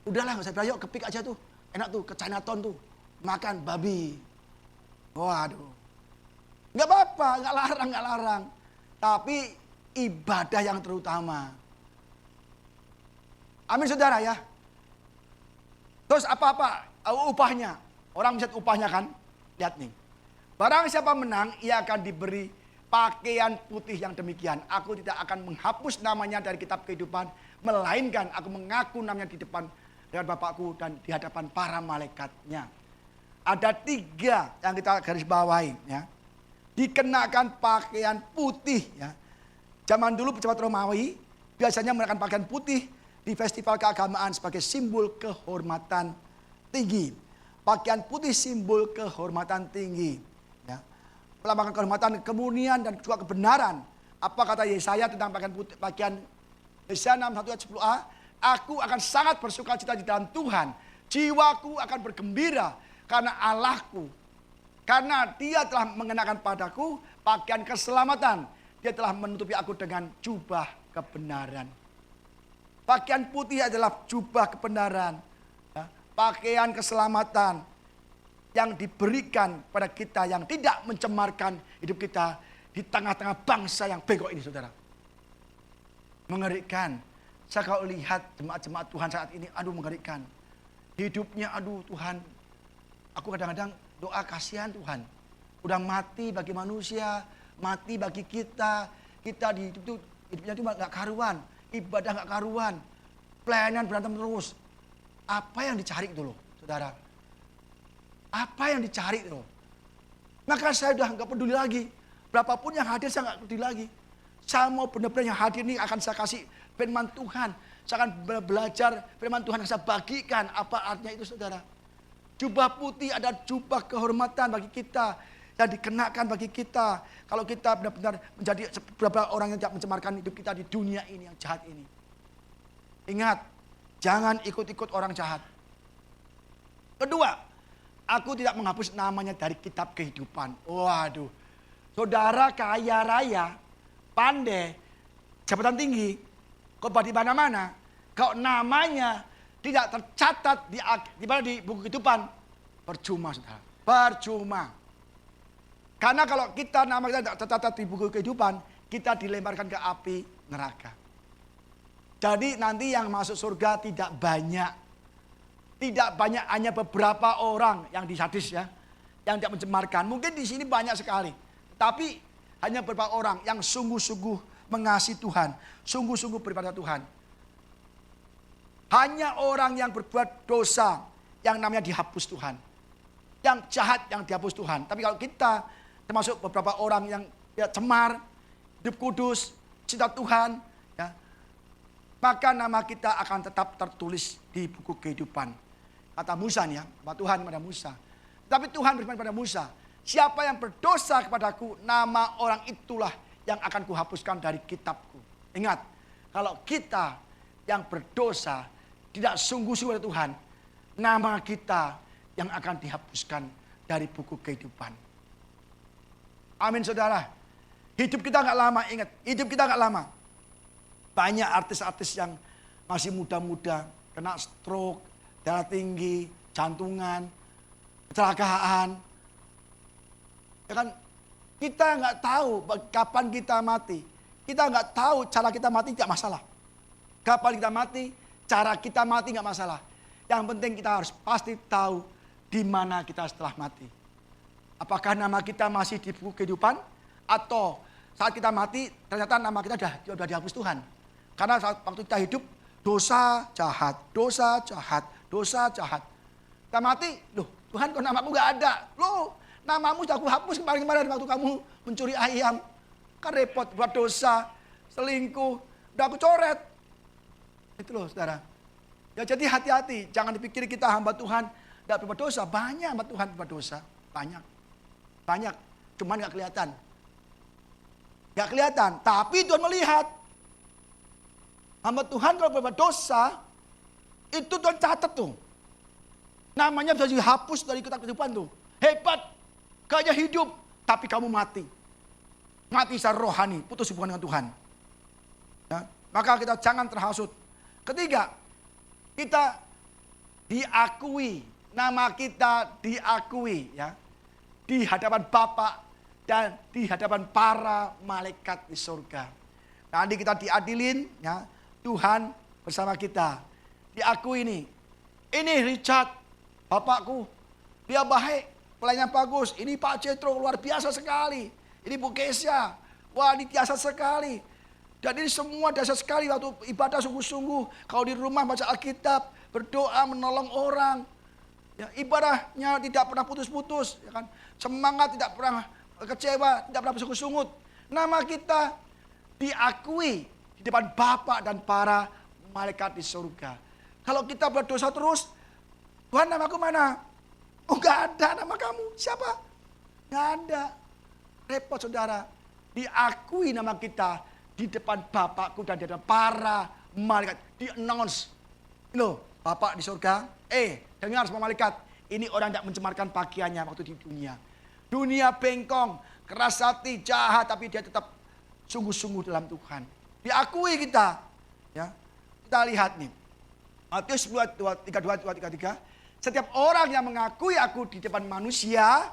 Udahlah, gak usah ibadah, yuk kepik aja tuh. Enak tuh, ke Chinatown tuh. Makan babi. Waduh. Gak apa-apa, gak larang. Tapi ibadah yang terutama. Amin, saudara ya. Terus apa-apa upahnya. Orang bisa upahnya kan. Lihat nih. Barang siapa menang, ia akan diberi pakaian putih yang demikian. Aku tidak akan menghapus namanya dari kitab kehidupan. Melainkan aku mengaku namanya di depan dengan Bapakku dan di hadapan para malaikatnya. Ada 3 yang kita garis bawahi. Ya. Dikenakan pakaian putih. Ya. Zaman dulu pejabat Romawi biasanya mengenakan pakaian putih di festival keagamaan sebagai simbol kehormatan tinggi. Pakaian putih simbol kehormatan tinggi. Ya. Melambangkan kehormatan, kemunian dan juga kebenaran. Apa kata Yesaya tentang pakaian putih, pakaian Yesaya 61 ayat 10a? Aku akan sangat bersukacita di dalam Tuhan. Jiwaku akan bergembira karena Allahku. Karena Dia telah mengenakan padaku pakaian keselamatan. Dia telah menutupi aku dengan jubah kebenaran. Pakaian putih adalah jubah kebenaran. Ya, pakaian keselamatan yang diberikan pada kita yang tidak mencemarkan hidup kita di tengah-tengah bangsa yang bego ini, saudara. Mengerikan. Saya kalau lihat jemaat-jemaat Tuhan saat ini, aduh mengerikan. Hidupnya, aduh Tuhan. Aku kadang-kadang doa kasihan Tuhan. Udah mati bagi manusia, mati bagi kita. Kita di hidup itu, hidupnya itu gak karuan. Ibadah gak karuan. Pelayanan berantem terus. Apa yang dicari itu loh, saudara? Apa yang dicari itu loh? Maka saya udah gak peduli lagi. Berapapun yang hadir saya gak peduli lagi. Saya mau benar-benar yang hadir ini akan saya kasih firman Tuhan. Saya akan belajar firman Tuhan yang saya bagikan. Apa artinya itu saudara? Jubah putih ada jubah kehormatan bagi kita. Yang dikenakan bagi kita. Kalau kita benar-benar menjadi beberapa orang yang tidak mencemarkan hidup kita di dunia ini yang jahat ini. Ingat, jangan ikut-ikut orang jahat. Kedua, aku tidak menghapus namanya dari kitab kehidupan. Waduh, saudara kaya raya, pandai, jabatan tinggi, khotbah di mana-mana, kalau namanya tidak tercatat di buku kehidupan, percuma saudara, percuma. Karena kalau kita nama kita tidak tercatat di buku kehidupan, kita dilemparkan ke api neraka. Jadi nanti yang masuk surga tidak banyak. Tidak banyak, hanya beberapa orang yang disadis ya. Yang tidak mencemarkan. Mungkin di sini banyak sekali. Tapi hanya beberapa orang yang sungguh-sungguh mengasihi Tuhan. Sungguh-sungguh beribadah Tuhan. Hanya orang yang berbuat dosa yang namanya dihapus Tuhan. Yang jahat yang dihapus Tuhan. Tapi kalau kita termasuk beberapa orang yang ya, cemar, hidup kudus, cinta Tuhan, ya, maka nama kita akan tetap tertulis di buku kehidupan. Kata Musa nih ya, Tuhan kepada Musa. Tapi Tuhan berfirman kepada Musa, siapa yang berdosa kepadaku, nama orang itulah yang akan kuhapuskan dari kitabku. Ingat, kalau kita yang berdosa tidak sungguh-sungguh pada Tuhan, nama kita yang akan dihapuskan dari buku kehidupan. Amin saudara. Hidup kita nggak lama, ingat. Hidup kita nggak lama. Banyak artis-artis yang masih muda-muda, kena stroke, darah tinggi, jantungan, kecelakaan. Ya kan? Kita nggak tahu kapan kita mati. Kita nggak tahu cara kita mati tidak masalah. Kapan kita mati, cara kita mati nggak masalah. Yang penting kita harus pasti tahu di mana kita setelah mati. Apakah nama kita masih di buku kehidupan? Atau saat kita mati ternyata nama kita sudah dihapus Tuhan. Karena saat waktu kita hidup dosa jahat, dosa jahat, dosa jahat. Kita mati, loh Tuhan kok namamu gak ada? Loh namamu sudah aku hapus kemarin-kemarin waktu kamu mencuri ayam. Kan repot buat dosa, selingkuh, udah aku coret. Itu loh saudara. Ya jadi hati-hati, jangan dipikir kita hamba Tuhan tidak berbuat dosa. Banyak hamba Tuhan berbuat dosa, banyak. Banyak, cuman gak kelihatan. Gak kelihatan, tapi Tuhan melihat. Hamba Tuhan kalau berbuat dosa, itu Tuhan catat tuh. Namanya bisa dihapus dari kitab kehidupan tuh. Hebat, kayaknya hidup, tapi kamu mati. Mati secara rohani, putus hubungan dengan Tuhan. Ya, maka kita jangan terhasut. Ketiga, kita diakui, nama kita diakui ya. Di hadapan Bapa dan di hadapan para malaikat di surga. Nanti kita diadilin, ya, Tuhan bersama kita. Diakui ini Richard, bapakku, dia baik, pelayannya bagus. Ini Pak Cetro luar biasa sekali. Ini Bu Kesia, wah ini biasa sekali. Dan ini semua dasar sekali waktu ibadah sungguh-sungguh. Kalau di rumah baca Alkitab, berdoa, menolong orang. Ya, ibadahnya tidak pernah putus-putus, ya kan? Semangat tidak pernah kecewa, tidak pernah bersungut-sungut. Nama kita diakui di depan Bapa dan para malaikat di surga. Kalau kita berdosa terus, Tuhan namaku mana? Oh gak ada nama kamu, siapa? Gak ada. Repot saudara, diakui nama kita di depan Bapakku dan di depan para malaikat. Di-announce, loh Bapak di surga, dengar semua malaikat, ini orang yang mencemarkan pakaiannya waktu di dunia. Dunia bengkong, keras hati, jahat, tapi dia tetap sungguh-sungguh dalam Tuhan. Diakui kita. Ya. Kita lihat nih. Matius 32:33. Setiap orang yang mengakui aku di depan manusia,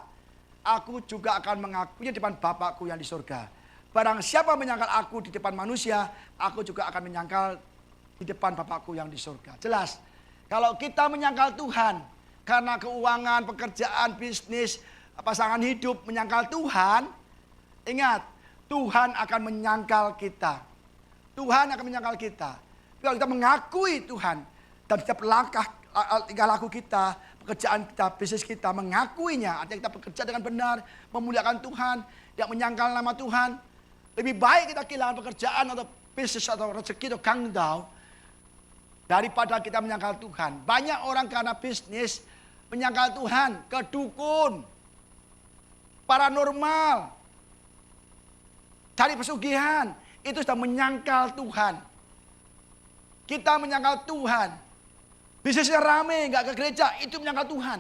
aku juga akan mengakuinya di depan Bapakku yang di surga. Barang siapa menyangkal aku di depan manusia, aku juga akan menyangkal di depan Bapakku yang di surga. Jelas. Kalau kita menyangkal Tuhan karena keuangan, pekerjaan, bisnis, pasangan hidup menyangkal Tuhan, ingat, Tuhan akan menyangkal kita. Tuhan akan menyangkal kita. Kalau kita mengakui Tuhan dan setiap langkah laku kita, pekerjaan kita, bisnis kita mengakuinya, artinya kita bekerja dengan benar, memuliakan Tuhan, tidak menyangkal nama Tuhan, Lebih baik kita kehilangan pekerjaan atau bisnis atau rezeki atau gangdau daripada kita menyangkal Tuhan. Banyak orang karena bisnis menyangkal Tuhan, ke dukun, paranormal, cari pesugihan. Itu sudah menyangkal Tuhan. Kita menyangkal Tuhan. Bisnisnya rame, nggak ke gereja, itu menyangkal Tuhan.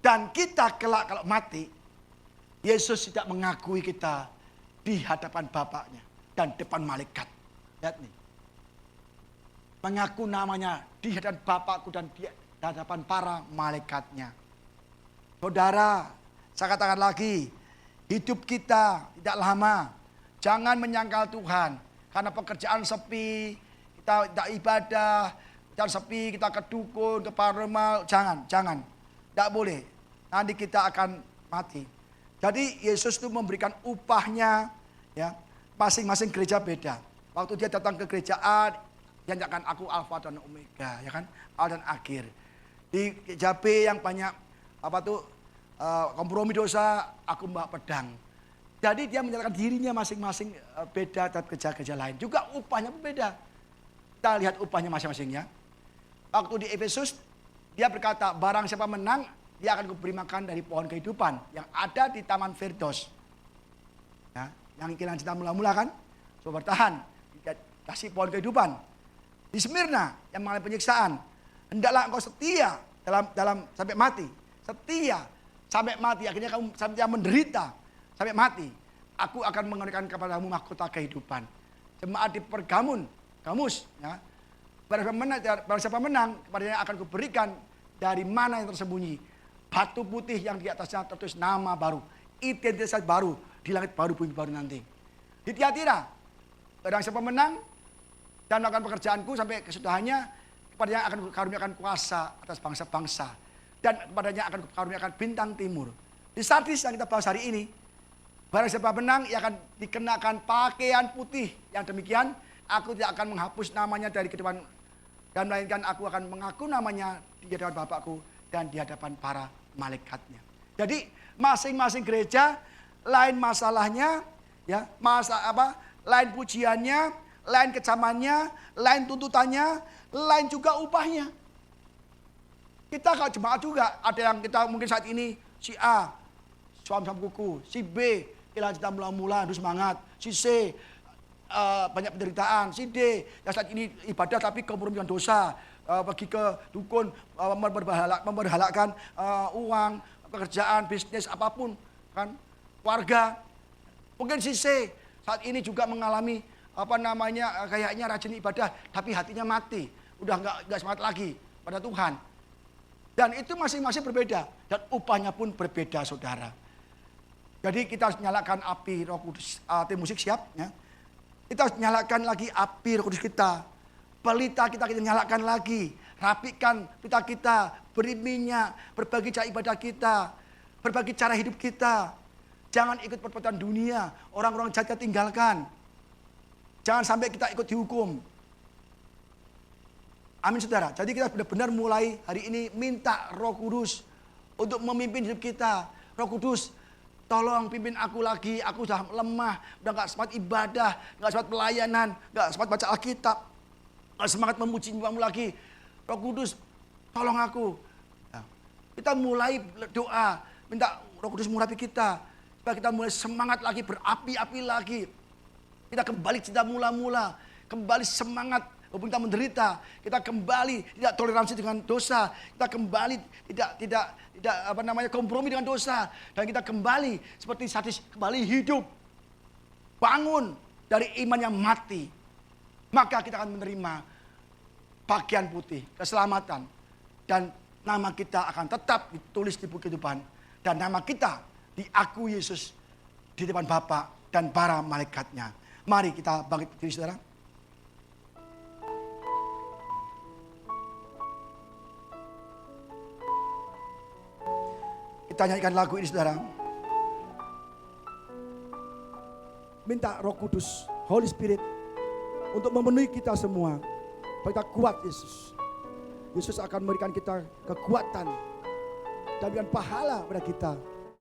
Dan kita kelak kalau mati, Yesus tidak mengakui kita di hadapan Bapaknya dan depan malaikat. Lihat nih. Mengaku namanya di hadapan Bapakku dan di hadapan para malaikatnya. Saudara, saya katakan lagi, hidup kita tidak lama. Jangan menyangkal Tuhan. Karena pekerjaan sepi, kita tidak ibadah, dan sepi, kita ke dukun, ke paranormal. Jangan. Tidak boleh. Nanti kita akan mati. Jadi Yesus itu memberikan upahnya, ya, masing-masing gereja beda. Waktu dia datang ke gereja A, dia nyatakan aku Alfa dan Omega, ya kan, awal dan akhir. Di gereja B yang banyak kompromi dosa, aku membawa pedang. Jadi dia menyatakan dirinya masing-masing beda dari gereja-gereja lain. Juga upahnya berbeda. Kita lihat upahnya masing-masing ya. Waktu di Efesus, dia berkata, barang siapa menang, dia akan kuberi makan dari pohon kehidupan yang ada di Taman Firdaus. Ya, yang kehilangan cinta mula-mula kan, coba bertahan, kasih pohon kehidupan. Di Smyrna yang mengalami penyiksaan, hendaklah engkau setia dalam sampai mati. Setia sampai mati, akhirnya kamu sampai menderita sampai mati. Aku akan mengerikan kepadamu mahkota kehidupan. Jemaat di Pergamus, ya. Barang siapa menang, kepadanya akan kuberikan dari mana yang tersembunyi batu putih yang di atasnya tertulis nama baru, identitas baru di langit baru, bumi baru nanti. Di Tiatira, barang siapa menang dan melakukan pekerjaanku sampai kesudahannya, kepadanya akan karuniakan kuasa atas bangsa-bangsa dan kepadanya akan karuniakan bintang timur. Di Sardis yang kita bahas hari ini, barang siapa menang, ia akan dikenakan pakaian putih yang demikian. Aku tidak akan menghapus namanya dari kehidupan, dan melainkan aku akan mengaku namanya di hadapan Bapakku dan di hadapan para malaikatnya. Jadi masing-masing gereja lain masalahnya, ya, lain pujiannya, lain kecamannya, lain tuntutannya, lain juga upahnya. Kita kalau jemaat juga ada yang kita mungkin saat ini si A suam-suam kuku, si B kehilangan cinta mula-mula, harus semangat, si C banyak penderitaan, si D yang saat ini ibadah tapi kompromi dengan dosa, pergi ke dukun, memberhalakan uang, pekerjaan, bisnis, apapun, kan, keluarga. Mungkin si C saat ini juga mengalami kayaknya rajin ibadah, tapi hatinya mati, udah nggak semangat lagi pada Tuhan. Dan itu masing-masing berbeda dan upahnya pun berbeda, saudara. Jadi kita harus nyalakan api Roh Kudus. Tim musik siap, ya. Kita harus nyalakan lagi api Roh Kudus kita. Pelita kita nyalakan lagi. Rapikan pelita kita. Beri minyak. Berbagi cara ibadah kita. Berbagi cara hidup kita. Jangan ikut perbuatan dunia. Orang-orang jahat tinggalkan. Jangan sampai kita ikut dihukum. Amin, saudara. Jadi kita benar-benar mulai hari ini minta Roh Kudus untuk memimpin hidup kita. Roh Kudus, tolong pimpin aku lagi. Aku sudah lemah, udah gak semangat ibadah, gak semangat pelayanan, gak semangat baca Alkitab, gak semangat memuji Tuhanmu lagi. Roh Kudus, tolong aku. Nah, kita mulai doa, minta Roh Kudus mengurapi kita, supaya kita mulai semangat lagi, berapi-api lagi. Kita kembali cinta mula-mula, kembali semangat walaupun kita menderita, kita kembali tidak toleransi dengan dosa, kita kembali tidak kompromi dengan dosa, dan kita kembali seperti Sardis, kembali hidup, bangun dari iman yang mati. Maka kita akan menerima bagian putih, keselamatan, dan nama kita akan tetap ditulis di buku kehidupan, dan nama kita diakui Yesus di depan Bapa dan para malaikatnya. Mari kita bangkit berdiri, saudara. Kita nyanyikan lagu ini, saudara. Minta Roh Kudus, Holy Spirit, untuk memenuhi kita semua. Supaya kita kuat, Yesus. Yesus akan memberikan kita kekuatan dan dengan pahala pada kita.